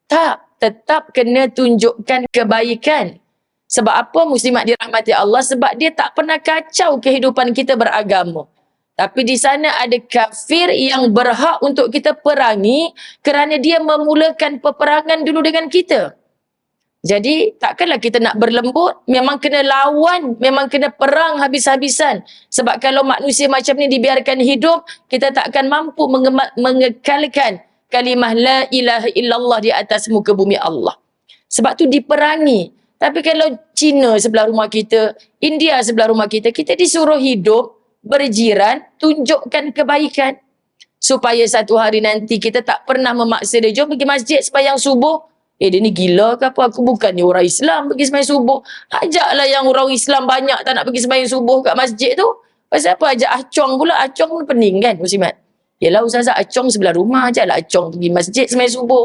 Tak, tetap kena tunjukkan kebaikan. Sebab apa muslimat dirahmati Allah? Sebab dia tak pernah kacau kehidupan kita beragama. Tapi di sana ada kafir yang berhak untuk kita perangi kerana dia memulakan peperangan dulu dengan kita. Jadi takkanlah kita nak berlembut, memang kena lawan, memang kena perang habis-habisan. Sebab kalau manusia macam ni dibiarkan hidup, kita tak akan mampu mengekalkan kalimah la ilaha illallah di atas muka bumi Allah. Sebab tu diperangi. Tapi kalau China sebelah rumah kita, India sebelah rumah kita, kita disuruh hidup berjiran, tunjukkan kebaikan. Supaya satu hari nanti kita tak pernah memaksa dia, jom pergi masjid sembahyang subuh. Dia ni gila ke apa? Aku bukannya orang Islam pergi sembahyang subuh. Ajaklah yang orang Islam banyak tak nak pergi sembahyang subuh kat masjid tu. Pasal apa ajak acong pula? Acong pun pening kan, muslimat? Yelah ustazah, acong sebelah rumah, ajaklah acong pergi masjid sembahyang subuh.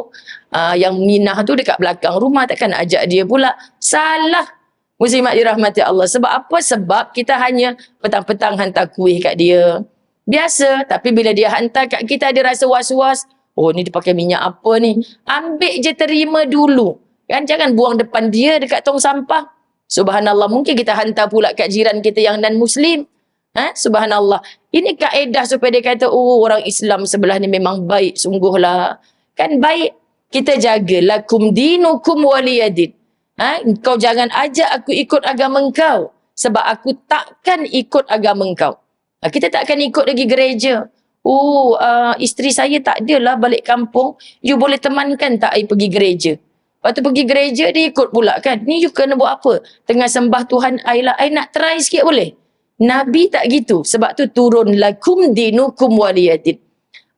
Yang minah tu dekat belakang rumah, takkan nak ajak dia pula. Salah. Muslimat dirahmati Allah. Sebab apa? Sebab kita hanya petang-petang hantar kuih kat dia. Biasa. Tapi bila dia hantar kat kita ada rasa was-was. Oh ni dia pakai minyak apa ni? Ambil je, terima dulu. Kan? Jangan buang depan dia dekat tong sampah. Subhanallah. Mungkin kita hantar pula kat jiran kita yang non-Muslim. Subhanallah. Ini kaedah supaya dia kata, oh orang Islam sebelah ni memang baik. Sungguhlah. Kan baik. Kita jaga. Lakum dinukum waliyadin. Kau jangan ajak aku ikut agama engkau. Sebab aku takkan ikut agama engkau. Kita takkan ikut lagi gereja. Isteri saya tak adalah balik kampung. You boleh temankan tak I pergi gereja? Lepas tu pergi gereja, dia ikut pula kan. Ni you kena buat apa? Tengah sembah Tuhan I lah. I nak try sikit boleh? Nabi tak gitu. Sebab tu turun lakum dinukum waliyadin.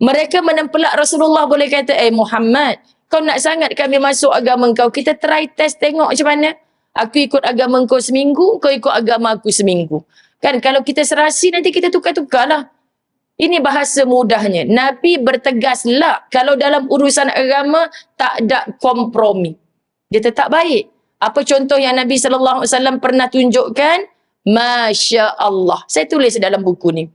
Mereka menempelak Rasulullah, boleh kata, Muhammad, kau nak sangat kami masuk agama kau. Kita try test tengok macam mana. Aku ikut agama kau seminggu, kau ikut agama aku seminggu. Kan kalau kita serasi nanti kita tukar-tukar lah. Ini bahasa mudahnya. Nabi bertegas lah. Kalau dalam urusan agama tak ada kompromi. Dia tetap baik. Apa contoh yang Nabi SAW pernah tunjukkan? Masya Allah. Saya tulis dalam buku ni.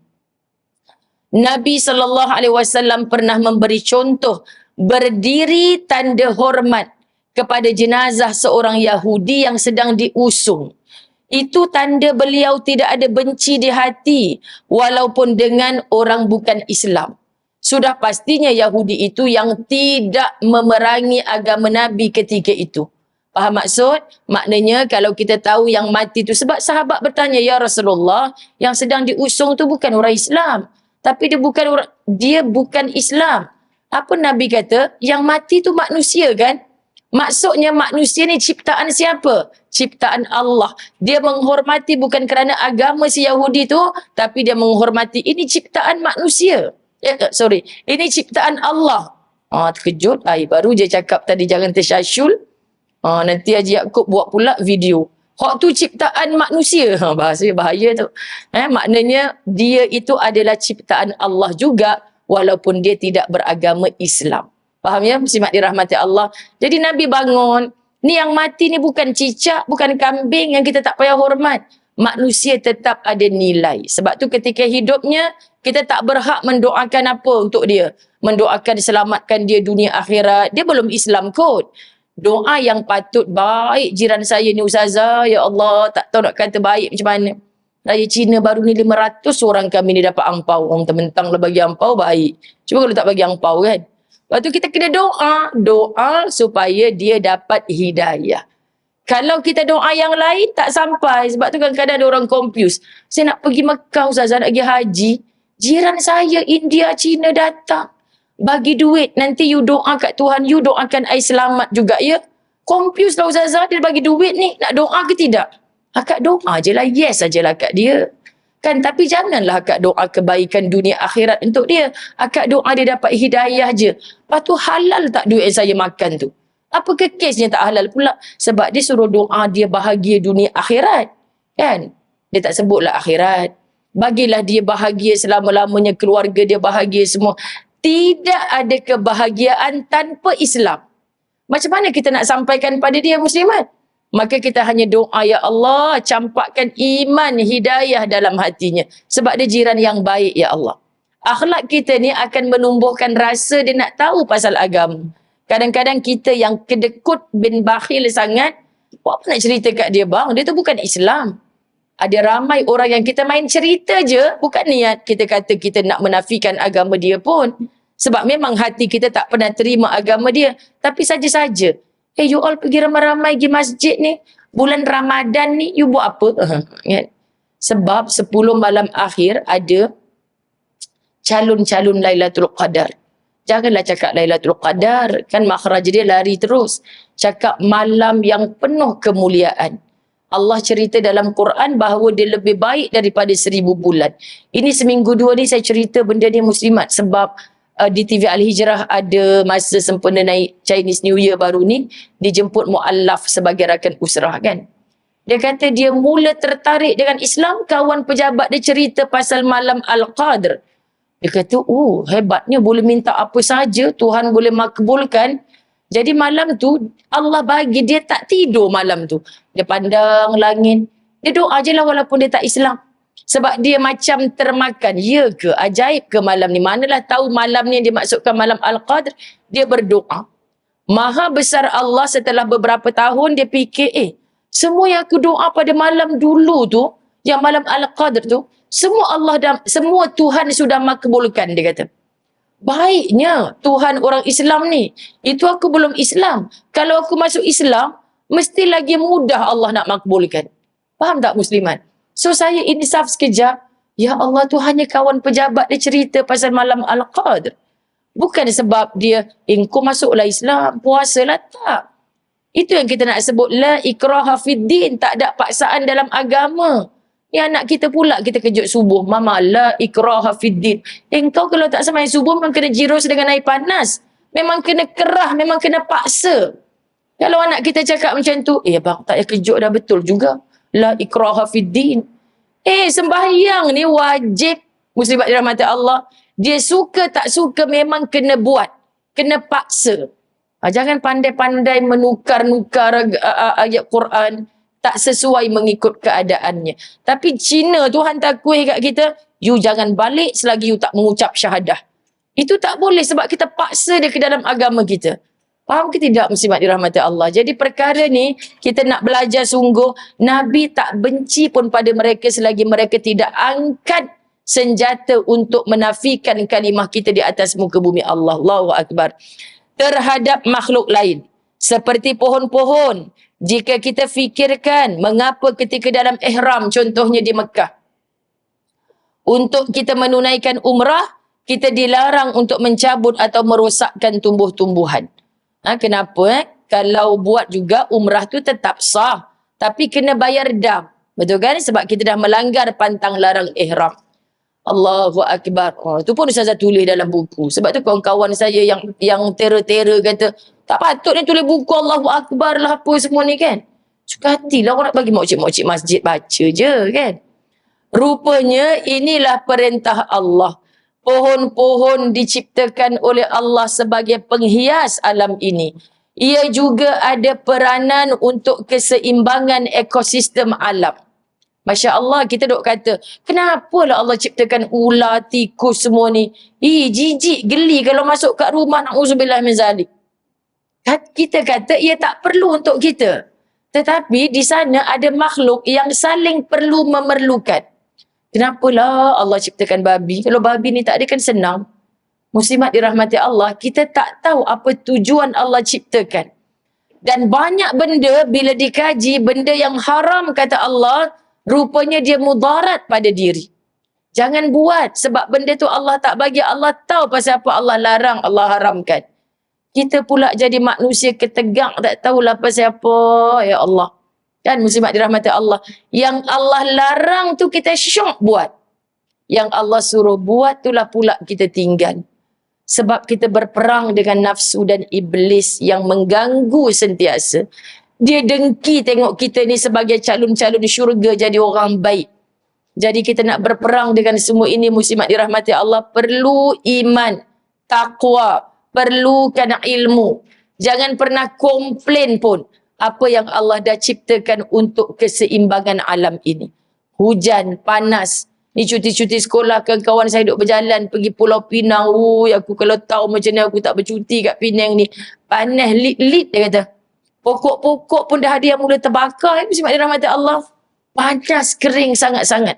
Nabi SAW pernah memberi contoh berdiri tanda hormat kepada jenazah seorang Yahudi yang sedang diusung. Itu tanda beliau tidak ada benci di hati walaupun dengan orang bukan Islam. Sudah pastinya Yahudi itu yang tidak memerangi agama Nabi ketika itu. Faham maksud? Maknanya kalau kita tahu yang mati itu, sebab sahabat bertanya, ya Rasulullah, yang sedang diusung tu bukan orang Islam. Tapi dia bukan Islam. Apa Nabi kata? Yang mati tu manusia kan? Maksudnya manusia ni ciptaan siapa? Ciptaan Allah. Dia menghormati bukan kerana agama si Yahudi tu, tapi dia menghormati ini ciptaan manusia. Ini ciptaan Allah. Terkejut. Baru je cakap tadi jangan tersyasyul. Nanti Haji Yaakob buat pula video. Hak tu ciptaan manusia. Bahasa bahaya tu. Maknanya dia itu adalah ciptaan Allah juga, walaupun dia tidak beragama Islam. Faham ya? Muslimat dirahmati Allah. Jadi Nabi bangun. Ni yang mati ni bukan cicak, bukan kambing yang kita tak payah hormat. Manusia tetap ada nilai. Sebab tu ketika hidupnya, kita tak berhak mendoakan apa untuk dia. Mendoakan selamatkan dia dunia akhirat. Dia belum Islam kot. Doa yang patut, baik jiran saya ni ustazah, ya Allah, tak tahu nak kata baik macam mana. Raya Cina baru ni 500 orang kami ni dapat angpau. Orang tementang lah bagi angpau, baik. Cuba kalau tak bagi angpau kan. Lepas tu kita kena doa. Doa supaya dia dapat hidayah. Kalau kita doa yang lain tak sampai. Sebab tu kadang-kadang ada orang confuse. Saya nak pergi Mekah ustazah, nak pergi haji. Jiran saya India, Cina datang. Bagi duit. Nanti you doa kat Tuhan, you doakan I selamat juga ya. Confuse lah ustazah, dia bagi duit ni. Nak doa ke tidak? Akak doa je lah, yes sajalah kat dia. Kan, tapi janganlah akak doa kebaikan dunia akhirat untuk dia. Akak doa dia dapat hidayah je. Lepas tu halal tak duit yang saya makan tu? Apakah kesnya tak halal pula? Sebab dia suruh doa dia bahagia dunia akhirat. Kan? Dia tak sebutlah akhirat. Bagilah dia bahagia selama-lamanya, keluarga dia bahagia semua. tidak ada kebahagiaan tanpa Islam. Macam mana kita nak sampaikan pada dia muslimat? Maka kita hanya doa, ya Allah, campakkan iman, hidayah dalam hatinya. Sebab dia jiran yang baik, ya Allah. Akhlak kita ni akan menumbuhkan rasa dia nak tahu pasal agama. Kadang-kadang kita yang kedekut bin bakhil sangat, buat apa nak cerita kat dia bang? Dia tu bukan Islam. Ada ramai orang yang kita main cerita je, bukan niat kita kata kita nak menafikan agama dia pun. Sebab memang hati kita tak pernah terima agama dia. Tapi saja-saja. You all pergi ramai-ramai pergi masjid ni. Bulan Ramadan ni, you buat apa? Sebab 10 malam akhir ada calon-calon Lailatul Qadar. Janganlah cakap Lailatul Qadar. Kan makhraj dia lari terus. Cakap malam yang penuh kemuliaan. Allah cerita dalam Quran bahawa dia lebih baik daripada 1000 bulan. Ini seminggu 2 ni saya cerita benda ni muslimat. Sebab di TV Al-Hijrah ada masa sempena naik Chinese New Year baru ni, dijemput mu'allaf sebagai rakan usrah kan. Dia kata dia mula tertarik dengan Islam, kawan pejabat dia cerita pasal malam Al-Qadr. Dia kata, hebatnya boleh minta apa saja, Tuhan boleh makbulkan. Jadi malam tu, Allah bagi dia tak tidur malam tu. Dia pandang langit, dia doa je lah walaupun dia tak Islam. Sebab dia macam termakan. Ya ke? Ajaib ke malam ni? Manalah tahu malam ni yang dimaksudkan malam Al-Qadr. Dia berdoa. Maha besar Allah setelah beberapa tahun dia fikir, semua yang aku doa pada malam dulu tu, yang malam Al-Qadr tu, semua Tuhan sudah makbulkan, dia kata. Baiknya Tuhan orang Islam ni. Itu aku belum Islam. Kalau aku masuk Islam, mesti lagi mudah Allah nak makbulkan. Faham tak muslimat? So saya insaf sekejap. Ya Allah, tu hanya kawan pejabat dia cerita pasal malam Al-Qadr. Bukan sebab dia, kau masuklah Islam, puasalah, tak. Itu yang kita nak sebut, la ikraha fiddin, tak ada paksaan dalam agama. Ni anak kita pula, kita kejut subuh, mama, la ikraha fiddin. Kau kalau tak sembahyang subuh, memang kena jirus dengan air panas. Memang kena kerah, memang kena paksa. Kalau anak kita cakap macam tu, bang, tak payah kejut dah, betul juga. La ikraha fiddin. Sembahyang ni wajib. Muslimat dirahmati Allah. Dia suka tak suka memang kena buat. Kena paksa. Jangan pandai-pandai menukar-nukar ayat Quran. Tak sesuai mengikut keadaannya. Tapi Cina tu hantar kuih kat kita. You jangan balik selagi you tak mengucap syahadah. Itu tak boleh sebab kita paksa dia ke dalam agama kita. Faham ke tidak muslimat dirahmati Allah? Jadi perkara ni kita nak belajar sungguh. Nabi tak benci pun pada mereka selagi mereka tidak angkat senjata untuk menafikan kalimah kita di atas muka bumi Allah. Allahu Akbar. Terhadap makhluk lain. Seperti pohon-pohon. Jika kita fikirkan mengapa ketika dalam ihram, contohnya di Mekah, untuk kita menunaikan umrah, kita dilarang untuk mencabut atau merosakkan tumbuh-tumbuhan. Kenapa? Kalau buat juga umrah tu tetap sah. Tapi kena bayar dam. Betul kan? Sebab kita dah melanggar pantang larang ihram. Allahu Akbar. Itu pun Ustazah tulis dalam buku. Sebab tu kawan-kawan saya yang terror-terror kata, tak patut ni tulis buku Allahu Akbar lah apa semua ni kan. Suka hatilah orang nak bagi mokcik-mokcik masjid baca je kan. Rupanya inilah perintah Allah. Pohon-pohon diciptakan oleh Allah sebagai penghias alam ini. Ia juga ada peranan untuk keseimbangan ekosistem alam. Masya Allah, kita duk kata, kenapalah Allah ciptakan ular, tikus semua ni? Jijik, geli kalau masuk kat rumah, na'udzubillah min zalik. Kita kata ia tak perlu untuk kita. Tetapi di sana ada makhluk yang saling perlu memerlukan. Kenapalah Allah ciptakan babi? Kalau babi ni tak ada kan senang. Muslimat dirahmati Allah, kita tak tahu apa tujuan Allah ciptakan. Dan banyak benda bila dikaji, benda yang haram kata Allah, rupanya dia mudarat pada diri. Jangan buat sebab benda tu Allah tak bagi. Allah tahu pasal apa Allah larang, Allah haramkan. Kita pula jadi manusia ketegang, tak tahulah pasal apa, ya Allah. Kan muslimat dirahmati Allah. Yang Allah larang tu kita syok buat. Yang Allah suruh buat itulah pula kita tinggal. Sebab kita berperang dengan nafsu dan iblis yang mengganggu sentiasa. Dia dengki tengok kita ni sebagai calon-calon syurga jadi orang baik. Jadi kita nak berperang dengan semua ini muslimat dirahmati Allah. Perlu iman. takwa, perlukan ilmu. Jangan pernah komplain pun apa yang Allah dah ciptakan untuk keseimbangan alam ini. Hujan, panas. Ni cuti-cuti sekolah, kawan-kawan saya duk berjalan pergi Pulau Pinang. Aku kalau tahu macam ni aku tak bercuti kat Penang ni. Panas lit-lit dia kata. Pokok-pokok pun dah ada yang mula terbakar. Muslimat dirahmati Allah. Panas, kering sangat-sangat.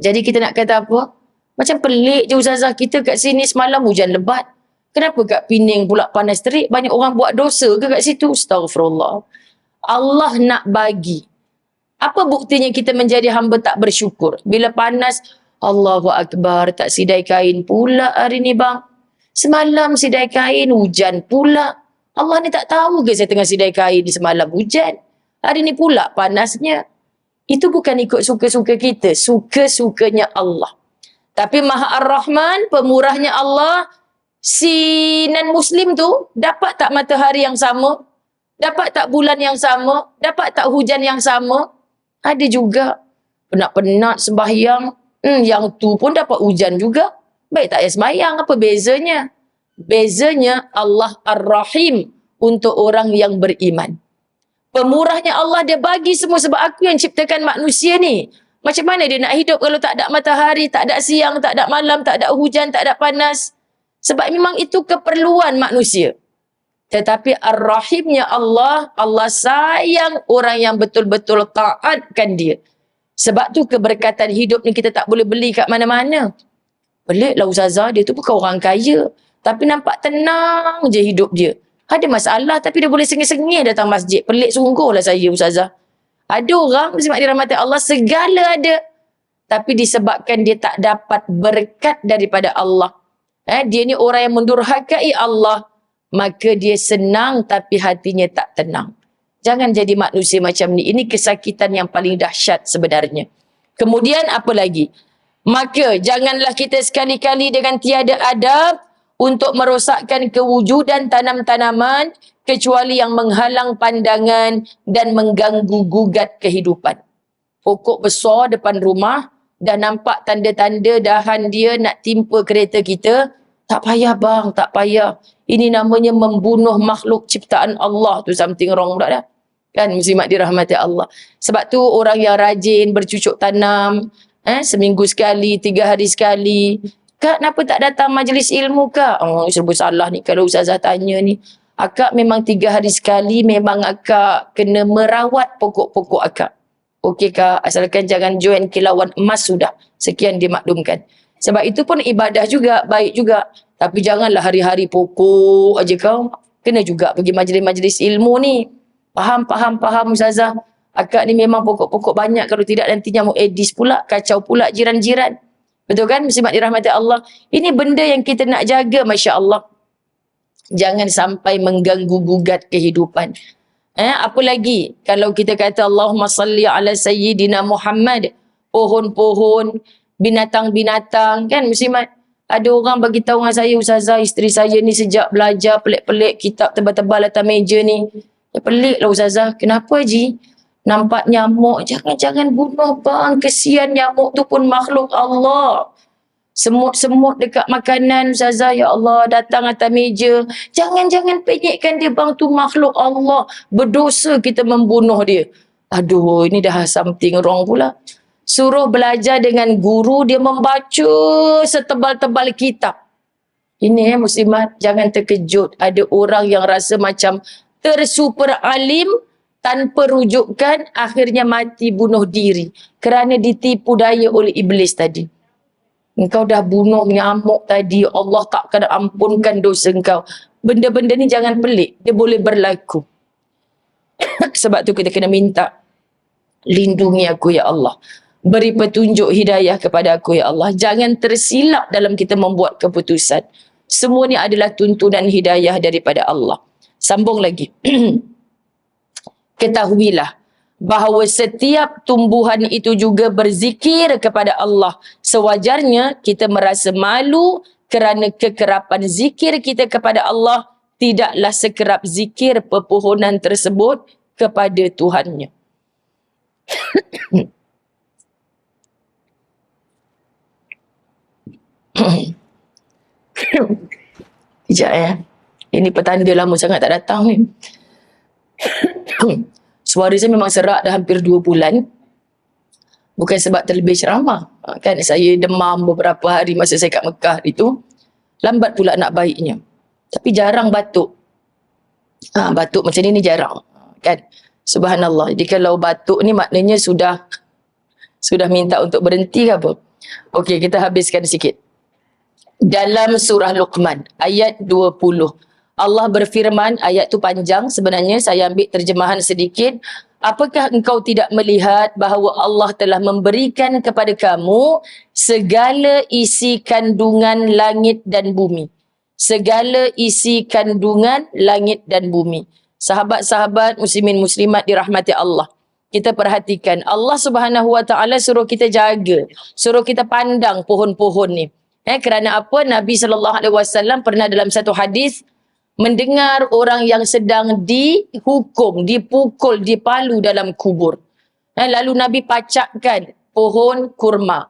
Jadi kita nak kata apa? Macam pelik je Ustazah, kita kat sini semalam hujan lebat. Kenapa kat Pening pula panas terik? Banyak orang buat dosa ke kat situ? Astaghfirullah. Allah nak bagi. Apa buktinya kita menjadi hamba tak bersyukur? Bila panas, Allahu Akbar, tak sidai kain pula hari ni bang. Semalam sidai kain, hujan pula. Allah ni tak tahu ke saya tengah sidai kain ni semalam hujan. Hari ni pula panasnya. Itu bukan ikut suka-suka kita, suka-sukanya Allah. Tapi Maha Ar-Rahman, pemurahnya Allah, si non-Muslim tu dapat tak matahari yang sama? Dapat tak bulan yang sama? Dapat tak hujan yang sama? Ada juga. Penat-penat sembahyang. Yang tu pun dapat hujan juga. Baik tak payah sembahyang. Apa bezanya? Bezanya Allah Ar-Rahim untuk orang yang beriman. Pemurahnya Allah, dia bagi semua sebab aku yang ciptakan manusia ni. Macam mana dia nak hidup kalau tak ada matahari, tak ada siang, tak ada malam, tak ada hujan, tak ada panas? Sebab memang itu keperluan manusia. Tetapi Ar-Rahimnya Allah, Allah sayang orang yang betul-betul taatkan dia. Sebab tu keberkatan hidup ni kita tak boleh beli kat mana-mana. Peliklah Ustazah, dia tu bukan orang kaya. Tapi nampak tenang je hidup dia. Ada masalah tapi dia boleh sengih-sengih datang masjid. Pelik sungguh lah saya Ustazah. Ada orang, muslimat dirahmati Allah, segala ada. Tapi disebabkan dia tak dapat berkat daripada Allah. Dia ni orang yang mendurhakai Allah. Maka dia senang tapi hatinya tak tenang. Jangan jadi manusia macam ni. Ini kesakitan yang paling dahsyat sebenarnya. Kemudian apa lagi? Maka janganlah kita sekali-kali dengan tiada adab untuk merosakkan kewujudan tanam-tanaman kecuali yang menghalang pandangan dan mengganggu gugat kehidupan. Pokok besar depan rumah, dah nampak tanda-tanda dahan dia nak timpa kereta kita. Tak payah bang, tak payah. Ini namanya membunuh makhluk ciptaan Allah tu, something wrong pula dah. Kan muslimat dirahmati Allah. Sebab tu orang yang rajin bercucuk tanam, seminggu sekali, 3 hari sekali. Kak, kenapa tak datang majlis ilmu kak? Oh, serba salah ni kalau Ustazah tanya ni. Akak memang 3 hari sekali, memang akak kena merawat pokok-pokok akak. Okey kak, asalkan jangan join kilauan emas sudah. Sekian dimaklumkan. Sebab itu pun ibadah juga, baik juga. Tapi janganlah hari-hari pokok aja kau. Kena juga pergi majlis-majlis ilmu ni. Faham Ustazah. Akak ni memang pokok-pokok banyak. Kalau tidak nantinya mau edis pula. Kacau pula jiran-jiran. Betul kan? Muslimat dirahmati Allah. Ini benda yang kita nak jaga, Masya Allah. Jangan sampai mengganggu gugat kehidupan. Apa lagi? Kalau kita kata Allahumma salli ala Sayyidina Muhammad. Pohon-pohon, binatang-binatang. Kan muslimat? Ada orang bagi tahu dengan saya, Ustazah, isteri saya ni sejak belajar pelik-pelik kitab tebal-tebal atas meja ni. Pelik lah Ustazah. Kenapa Haji? Nampak nyamuk. Jangan bunuh bang. Kesian nyamuk tu pun makhluk Allah. Semut-semut dekat makanan Ustazah. Ya Allah, datang atas meja. Jangan penyekkan dia bang, tu makhluk Allah. Berdosa kita membunuh dia. Aduh, ini dah something wrong pula. Suruh belajar dengan guru, dia membaca setebal-tebal kitab. Ini muslimat, jangan terkejut. Ada orang yang rasa macam tersuper alim tanpa rujukan, akhirnya mati bunuh diri. Kerana ditipu daya oleh iblis tadi. Engkau dah bunuh nyamuk tadi, Allah tak akan ampunkan dosa engkau. Benda-benda ni jangan pelik, dia boleh berlaku. Sebab tu kita kena minta, lindungi aku ya Allah. Beri petunjuk hidayah kepada aku ya Allah. Jangan tersilap dalam kita membuat keputusan. Semua ni adalah tuntunan hidayah daripada Allah. Sambung lagi. Ketahuilah bahawa setiap tumbuhan itu juga berzikir kepada Allah. Sewajarnya kita merasa malu kerana kekerapan zikir kita kepada Allah tidaklah sekerap zikir pepohonan tersebut kepada Tuhannya. Sekejap ya. Ini petanda lama sangat tak datang ni. Suara saya memang serak dah hampir 2 bulan. Bukan sebab terlebih ceramah. Kan saya demam beberapa hari masa saya kat Mekah itu. Lambat pula nak baiknya. Tapi jarang batuk. Batuk macam ni jarang. Kan? Subhanallah. Jadi kalau batuk ni maknanya sudah minta untuk berhenti ke apa? Okey, kita habiskan sikit. Dalam surah Luqman ayat 20. Allah berfirman, ayat tu panjang sebenarnya, saya ambil terjemahan sedikit. Apakah engkau tidak melihat bahawa Allah telah memberikan kepada kamu segala isi kandungan langit dan bumi? Segala isi kandungan langit dan bumi. Sahabat-sahabat muslimin muslimat dirahmati Allah. Kita perhatikan, Allah Subhanahu Wa Taala suruh kita jaga, suruh kita pandang pohon-pohon ni. Kerana apa? Nabi SAW pernah dalam satu hadis mendengar orang yang sedang dihukum, dipukul, dipalu dalam kubur. Lalu Nabi pacakkan pohon kurma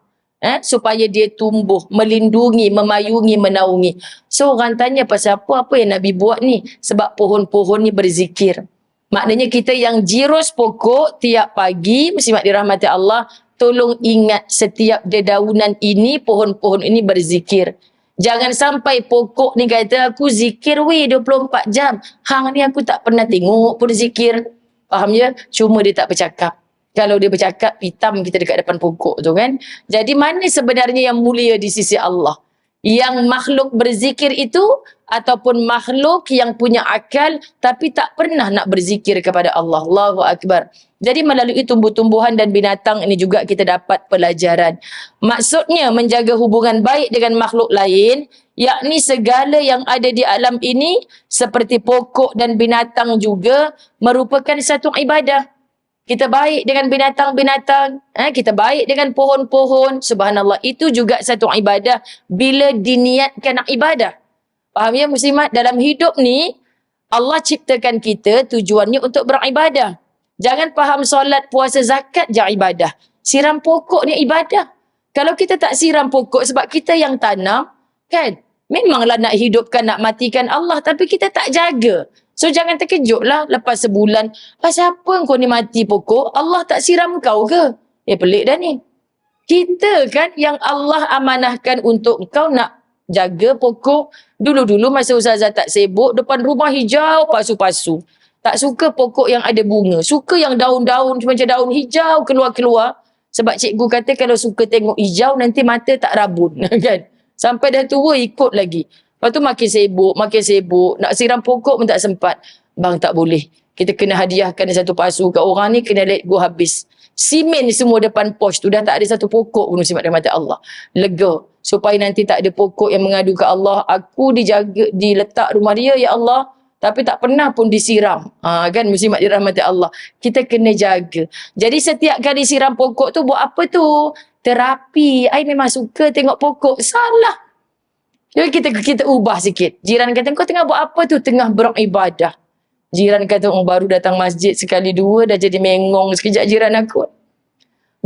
supaya dia tumbuh, melindungi, memayungi, menaungi. So orang tanya pasal apa yang Nabi buat ni? Sebab pohon-pohon ni berzikir. Maknanya kita yang jirus pokok tiap pagi, muslimat dirahmati Allah, tolong ingat setiap dedaunan ini, pohon-pohon ini berzikir. Jangan sampai pokok ni kata aku zikir 24 jam. Hang ni aku tak pernah tengok pun zikir. Faham je? Cuma dia tak bercakap. Kalau dia bercakap, hitam kita dekat depan pokok tu kan. Jadi mana sebenarnya yang mulia di sisi Allah? Yang makhluk berzikir itu ataupun makhluk yang punya akal tapi tak pernah nak berzikir kepada Allah. Allahu Akbar. Jadi melalui tumbuh-tumbuhan dan binatang ini juga kita dapat pelajaran. Maksudnya menjaga hubungan baik dengan makhluk lain, yakni segala yang ada di alam ini seperti pokok dan binatang juga merupakan satu ibadah. Kita baik dengan binatang-binatang, kita baik dengan pohon-pohon. Subhanallah, itu juga satu ibadah bila diniatkan nak ibadah. Faham ya muslimat? Dalam hidup ni, Allah ciptakan kita tujuannya untuk beribadah. Jangan faham solat, puasa, zakat je ibadah. Siram pokok ni ibadah. Kalau kita tak siram pokok sebab kita yang tanam, kan? Memanglah nak hidupkan, nak matikan Allah, tapi kita tak jaga. So jangan terkejutlah lepas sebulan. Pasal apa kau ni mati pokok? Allah tak siram kau ke? Pelik dah ni. Kita kan yang Allah amanahkan untuk kau nak jaga pokok. Dulu-dulu masa Ustazah tak sibuk, depan rumah hijau pasu-pasu. Tak suka pokok yang ada bunga. Suka yang daun-daun macam daun hijau keluar-keluar. Sebab cikgu kata kalau suka tengok hijau nanti mata tak rabun. Kan? Sampai dah tua ikut lagi. Lepas tu makin sibuk. Nak siram pokok pun tak sempat. Bang tak boleh. Kita kena hadiahkan satu pasu kat orang ni, kena let go habis. Simen semua depan pos tu dah tak ada satu pokok pun muslimat rahmat Allah. Lega. Supaya nanti tak ada pokok yang mengadu ke Allah. Aku dijaga, diletak rumah dia ya Allah. Tapi tak pernah pun disiram. Kan muslimat dirahmati Allah. Kita kena jaga. Jadi setiap kali siram pokok tu buat apa tu? Terapi. I memang suka tengok pokok. Salah. Jadi kita ubah sikit. Jiran kata, kau tengah buat apa tu? Tengah beribadah. Jiran kata, baru datang masjid sekali dua dah jadi mengong sekejap jiran aku.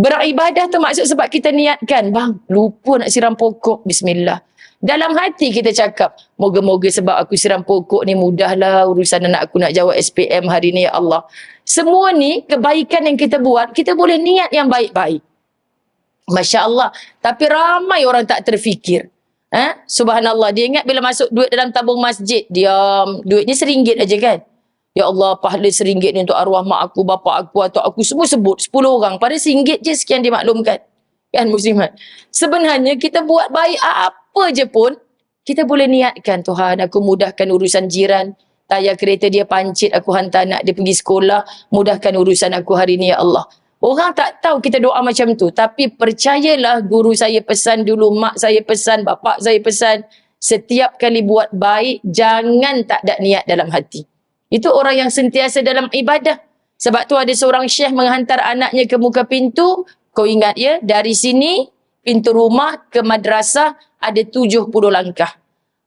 Beribadah tu maksud sebab kita niatkan. Bang, lupa nak siram pokok. Bismillah. Dalam hati kita cakap, moga-moga sebab aku siram pokok ni mudahlah urusan anak aku nak jawab SPM hari ni ya Allah. Semua ni kebaikan yang kita buat, kita boleh niat yang baik-baik. Masya Allah. Tapi ramai orang tak terfikir. Subhanallah, dia ingat bila masuk duit dalam tabung masjid, diam, duitnya RM1 aja kan. Ya Allah, pahala RM1 ni untuk arwah mak aku, bapa aku atau aku, semua sebut 10 orang. Pada RM1 je sekian dimaklumkan. Kan muslimat? Sebenarnya kita buat baik apa je pun, kita boleh niatkan, Tuhan aku mudahkan urusan jiran, tayar kereta dia pancit, aku hantar anak dia pergi sekolah, mudahkan urusan aku hari ni ya Allah. Orang tak tahu kita doa macam tu. Tapi percayalah, guru saya pesan dulu, mak saya pesan, bapak saya pesan. Setiap kali buat baik, jangan tak ada niat dalam hati. Itu orang yang sentiasa dalam ibadah. Sebab tu ada seorang syekh menghantar anaknya ke muka pintu. Kau ingat ya, dari sini, pintu rumah ke madrasah ada 70 langkah.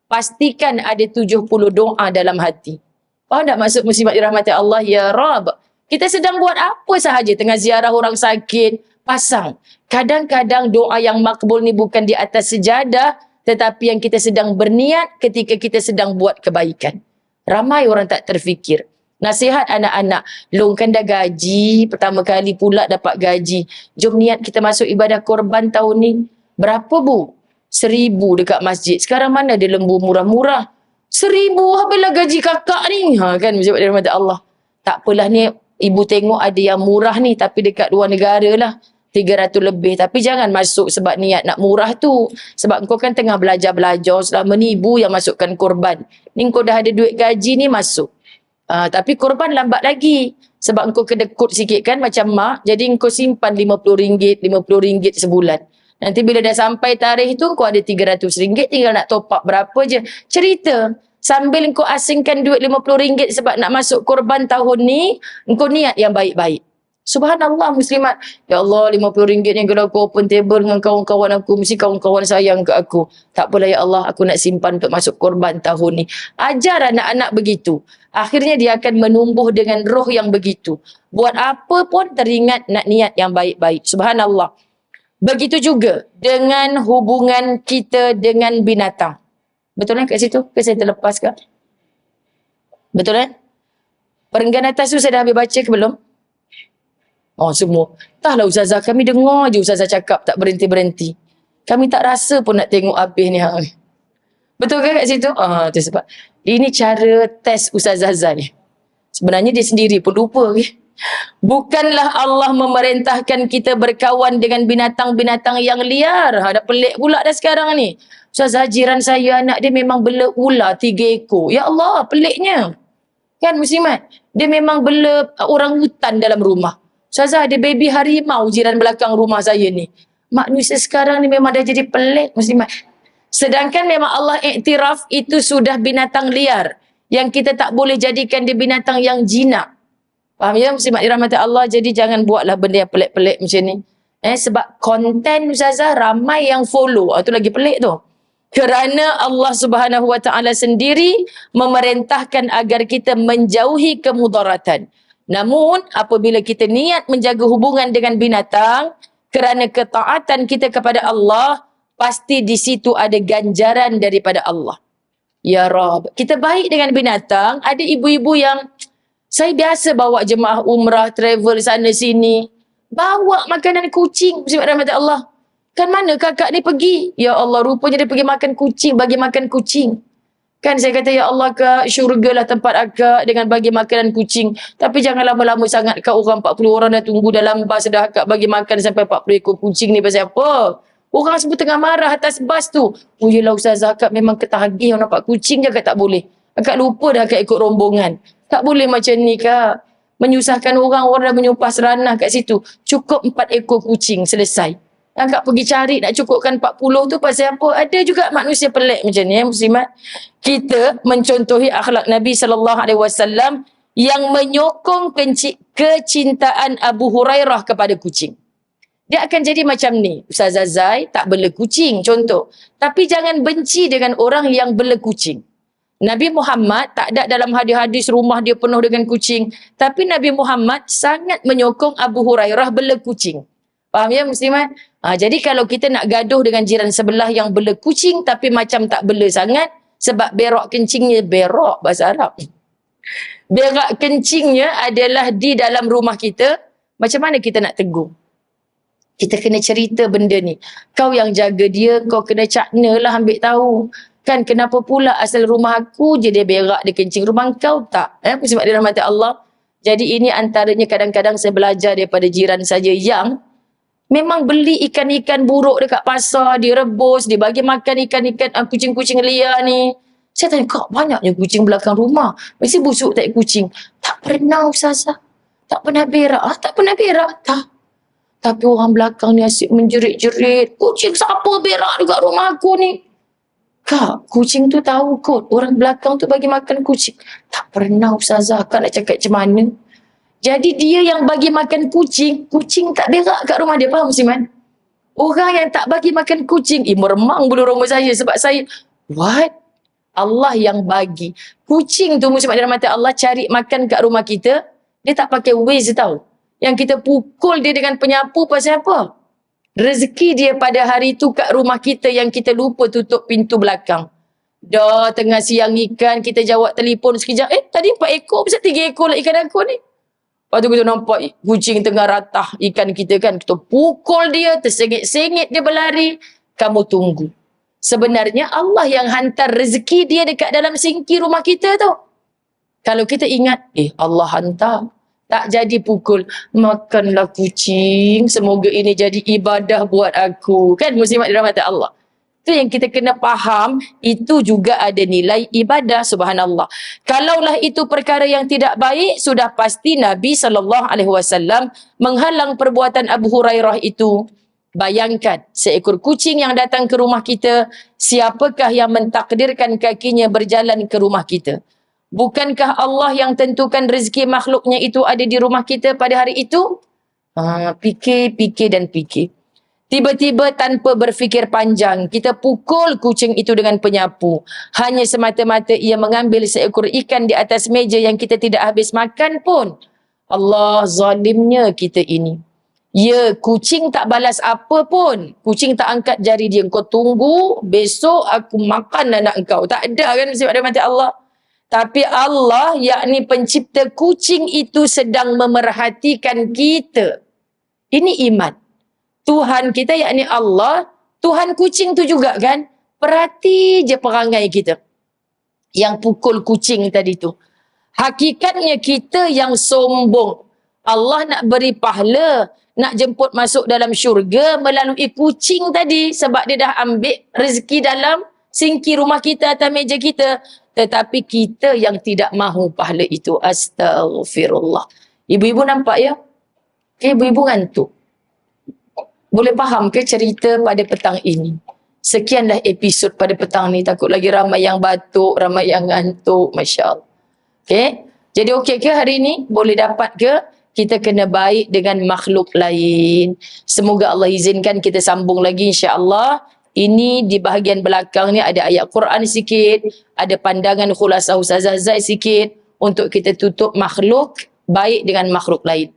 Pastikan ada 70 doa dalam hati. Faham tak maksud muslimat dirahmati Allah? Ya Rab. Kita sedang buat apa sahaja, tengah ziarah orang sakit, pasang. Kadang-kadang doa yang makbul ni bukan di atas sejadah, tetapi yang kita sedang berniat ketika kita sedang buat kebaikan. Ramai orang tak terfikir. Nasihat anak-anak, long kan dah gaji, pertama kali pula dapat gaji. Jom niat kita masuk ibadah korban tahun ni. Berapa bu? 1,000 dekat masjid. Sekarang mana ada lembu murah-murah? 1,000 habislah gaji kakak ni. Kan macam dari rahmat Allah. Tak apalah ni, ibu tengok ada yang murah ni, tapi dekat luar negara lah. 300 lebih. Tapi jangan masuk sebab niat nak murah tu. Sebab kau kan tengah belajar-belajar selama ni, ibu yang masukkan korban. Ni kau dah ada duit gaji ni masuk. Tapi korban lambat lagi. Sebab engkau kedekut sikit kan macam mak. Jadi engkau simpan RM50, RM50 sebulan. Nanti bila dah sampai tarikh tu, engkau ada RM300. Tinggal nak top up berapa je. Cerita. Sambil engkau asingkan duit RM50 sebab nak masuk korban tahun ni, engkau niat yang baik-baik. Subhanallah muslimat. Ya Allah, RM50 ni kalau aku open table dengan kawan-kawan aku, mesti kawan-kawan sayang ke aku. Tak apalah ya Allah, aku nak simpan untuk masuk korban tahun ni. Ajar anak-anak begitu. Akhirnya dia akan menumbuh dengan roh yang begitu. Buat apa pun teringat nak niat yang baik-baik. Subhanallah. Begitu juga dengan hubungan kita dengan binatang. Betul kan kat situ? Ke saya terlepas ke? Betul kan? Perenggan atas tu saya dah habis baca ke belum? Oh semua. Entahlah Ustazah, kami dengar je Ustazah cakap tak berhenti-berhenti. Kami tak rasa pun nak tengok habis ni. Betul kan kat situ? Tu sebab. Ini cara test Ustazah Zan ni. Sebenarnya dia sendiri pun lupa. Bukanlah Allah memerintahkan kita berkawan dengan binatang-binatang yang liar. Dah pelik pula dah sekarang ni. Ustazah, jiran saya anak dia memang bela ular 3 ekor. Ya Allah, peliknya. Kan muslimat? Dia memang bela orang hutan dalam rumah. Ustazah, ada baby harimau jiran belakang rumah saya ni. Manusia sekarang ni memang dah jadi pelik muslimat. Sedangkan memang Allah iktiraf itu sudah binatang liar. Yang kita tak boleh jadikan dia binatang yang jinak. Faham ya muslimat dirahmati Allah? Jadi jangan buatlah benda yang pelik-pelik macam ni. Sebab konten Ustazah ramai yang follow. Itu lagi pelik tu. Kerana Allah Subhanahu Wa Taala sendiri memerintahkan agar kita menjauhi kemudaratan. Namun apabila kita niat menjaga hubungan dengan binatang kerana ketaatan kita kepada Allah, pasti di situ ada ganjaran daripada Allah. Ya Rabb, kita baik dengan binatang. Ada ibu-ibu yang saya biasa bawa jemaah umrah, travel sana sini, bawa makanan kucing. Rahmat Allah. Kan mana kakak ni pergi? Ya Allah, rupanya dia pergi makan kucing, bagi makan kucing. Kan saya kata, ya Allah kak, syurgalah tempat akak dengan bagi makanan kucing. Tapi jangan lama-lama sangat kak, orang 40 orang dah tunggu dalam bas dah akak bagi makan sampai 40 ekor kucing ni pasal apa? Orang sebut tengah marah atas bas tu. Oh yelah Ustazah, akak memang ketagih orang nampak kucing je akak tak boleh. Akak lupa dah akak ikut rombongan. Tak boleh macam ni kak. Menyusahkan orang, orang dah menyumpah seranah kat situ. Cukup 4 ekor kucing, selesai. Akak pergi cari nak cukupkan 40 tu pasal apa? Ada juga manusia pelik macam ni muslimat. Kita mencontohi akhlak Nabi SAW yang menyokong kecintaan Abu Hurairah kepada kucing. Dia akan jadi macam ni. Ustazah Zai tak bela kucing contoh. Tapi jangan benci dengan orang yang bela kucing. Nabi Muhammad tak ada dalam hadis-hadis rumah dia penuh dengan kucing. Tapi Nabi Muhammad sangat menyokong Abu Hurairah bela kucing. Faham ya muslimat? Jadi kalau kita nak gaduh dengan jiran sebelah yang bela kucing tapi macam tak bela sangat, sebab berak kencingnya, berak bahasa Arab. Berak kencingnya adalah di dalam rumah kita, macam mana kita nak tegur? Kita kena cerita benda ni. Kau yang jaga dia, kau kena cakna lah ambil tahu. Kan kenapa pula asal rumah aku je dia berak, dia kencing, rumah kau tak? Sebab dia rahmati Allah. Jadi ini antaranya kadang-kadang saya belajar daripada jiran saja yang memang beli ikan-ikan buruk dekat pasar, dia rebus, dia bagi makan ikan-ikan kucing-kucing liar ni. Saya tanya, kak banyaknya kucing belakang rumah. Mesti busuk tak kucing. Tak pernah Ustazah. Tak pernah berak. Tak pernah berak. Tak. Tapi orang belakang ni asyik menjerit-jerit. Kucing siapa berak dekat rumah aku ni? Kak, kucing tu tahu kot. Orang belakang tu bagi makan kucing. Tak pernah Ustazah. Kak nak cakap macam mana? Jadi dia yang bagi makan kucing, kucing tak berak kat rumah dia. Faham Siman? Orang yang tak bagi makan kucing, meremang bulu roma saya sebab saya, what? Allah yang bagi. Kucing tu muslimat dirahmati Allah cari makan kat rumah kita, dia tak pakai waze tau. Yang kita pukul dia dengan penyapu pasal apa? Rezeki dia pada hari tu kat rumah kita yang kita lupa tutup pintu belakang. Dah tengah siang ikan, kita jawab telefon sekejap. Tadi 4 ekor, pasal 3 ekor lah ikan aku ni. Lepas tu kita nampak kucing tengah ratah ikan kita kan. Kita pukul dia, tersengit-sengit dia berlari. Kamu tunggu. Sebenarnya Allah yang hantar rezeki dia dekat dalam sinki rumah kita tu. Kalau kita ingat, Allah hantar. Tak jadi pukul, makanlah kucing, semoga ini jadi ibadah buat aku. Kan muslimat dirahmati Allah. Itu yang kita kena faham, itu juga ada nilai ibadah, subhanallah. Kalaulah itu perkara yang tidak baik, sudah pasti Nabi SAW menghalang perbuatan Abu Hurairah itu. Bayangkan, seekor kucing yang datang ke rumah kita, siapakah yang mentakdirkan kakinya berjalan ke rumah kita? Bukankah Allah yang tentukan rezeki makhluknya itu ada di rumah kita pada hari itu? Fikir dan fikir. Tiba-tiba tanpa berfikir panjang, kita pukul kucing itu dengan penyapu. Hanya semata-mata ia mengambil seekor ikan di atas meja yang kita tidak habis makan pun. Allah zalimnya kita ini. Ya, kucing tak balas apa pun. Kucing tak angkat jari dia. Kau tunggu, besok aku makan anak kau. Tak ada kan muslimat dirahmati Allah. Tapi Allah, yakni pencipta kucing itu sedang memerhatikan kita. Ini iman. Tuhan kita, yakni Allah, Tuhan kucing tu juga kan. Perhati je perangai kita. Yang pukul kucing tadi tu. Hakikatnya kita yang sombong. Allah nak beri pahala, nak jemput masuk dalam syurga melalui kucing tadi. Sebab dia dah ambil rezeki dalam sinki rumah kita atau meja kita. Tetapi kita yang tidak mahu pahala itu. Astaghfirullah. Ibu-ibu nampak ya? Ibu-ibu ngantuk. Boleh faham ke cerita pada petang ini? Sekianlah episod pada petang ni. Takut lagi ramai yang batuk, ramai yang ngantuk. Masya Allah. Okay? Jadi okey ke hari ini? Boleh dapat ke? Kita kena baik dengan makhluk lain. Semoga Allah izinkan kita sambung lagi insya-Allah. Ini di bahagian belakang ni ada ayat Quran sikit, ada pandangan khulasah Ustazah Zai sikit untuk kita tutup makhluk baik dengan makhluk lain.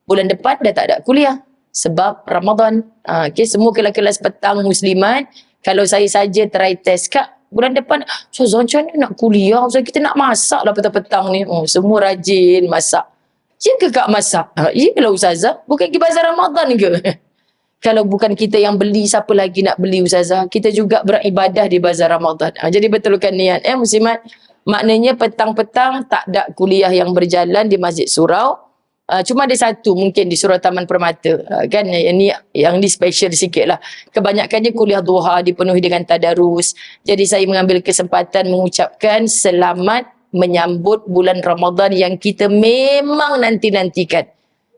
Bulan depan dah tak ada kuliah sebab Ramadan. Okay, semua kelas-kelas petang muslimat, kalau saya saja try test Kak, bulan depan Ustazah macam mana nak kuliah? Ustazah kita nak masak lah petang-petang ni. Semua rajin masak. Ya ke Kak masak? Iyalah Ustazah, bukan pergi bazar Ramadan ke? Kalau bukan kita yang beli, siapa lagi nak beli Ustazah? Kita juga beribadah di bazar Ramadan. Jadi betulkan niat muslimat. Maknanya petang-petang tak ada kuliah yang berjalan di Masjid Surau. Cuma ada satu mungkin di Surau Taman Permata. Kan yang ni special sikit lah. Kebanyakannya kuliah duha dipenuhi dengan tadarus. Jadi saya mengambil kesempatan mengucapkan selamat menyambut bulan Ramadan yang kita memang nanti-nantikan.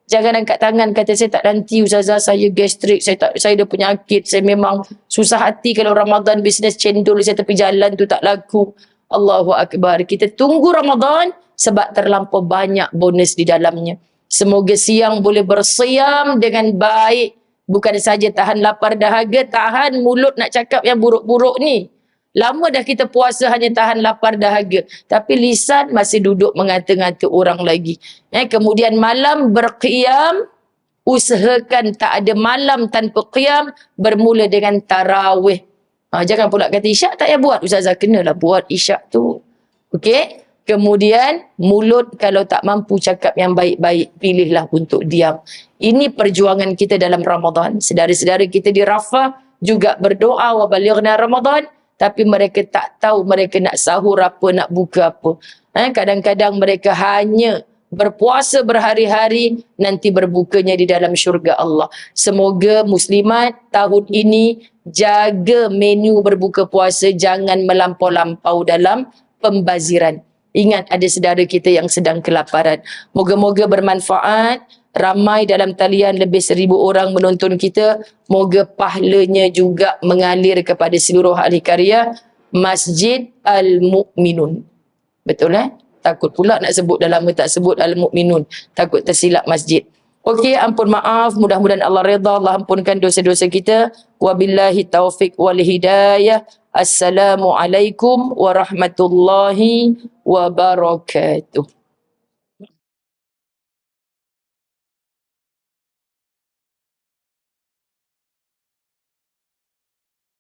Jangan angkat tangan kata saya tak nanti Ustazah, saya gastrik, saya ada penyakit, saya memang susah hati kalau Ramadan bisnes cendol saya tepi jalan tu tak laku. Allahu Akbar. Kita tunggu Ramadan sebab terlampau banyak bonus di dalamnya. Semoga siang boleh bersiam dengan baik. Bukan saja tahan lapar dahaga, tahan mulut nak cakap yang buruk-buruk ni. Lama dah kita puasa hanya tahan lapar dahaga. Tapi lisan masih duduk mengata-ngata orang lagi. Kemudian malam berqiyam. Usahakan tak ada malam tanpa qiyam. Bermula dengan tarawih. Jangan pula kata isyak tak payah buat. Ustazah kenalah buat isyak tu. Okey. Kemudian mulut kalau tak mampu cakap yang baik-baik. Pilihlah untuk diam. Ini perjuangan kita dalam Ramadan. Saudara-saudara kita di Rafah juga berdoa. Wa balighna Ramadan. Tapi mereka tak tahu mereka nak sahur apa, nak buka apa. Kadang-kadang mereka hanya berpuasa berhari-hari, nanti berbukanya di dalam syurga Allah. Semoga muslimat tahun ini jaga menu berbuka puasa, jangan melampau-lampau dalam pembaziran. Ingat ada saudara kita yang sedang kelaparan. Moga-moga bermanfaat. Ramai dalam talian lebih 1,000 orang menonton kita. Moga pahalanya juga mengalir kepada seluruh ahli karya Masjid Al-Mu'minun. Betul Takut pula nak sebut, dah lama tak sebut Al-Mu'minun. Takut tersilap masjid. Okey, ampun maaf. Mudah-mudahan Allah redha. Allah ampunkan dosa-dosa kita. Wabillahi taufiq wal hidayah. Assalamualaikum warahmatullahi wabarakatuh.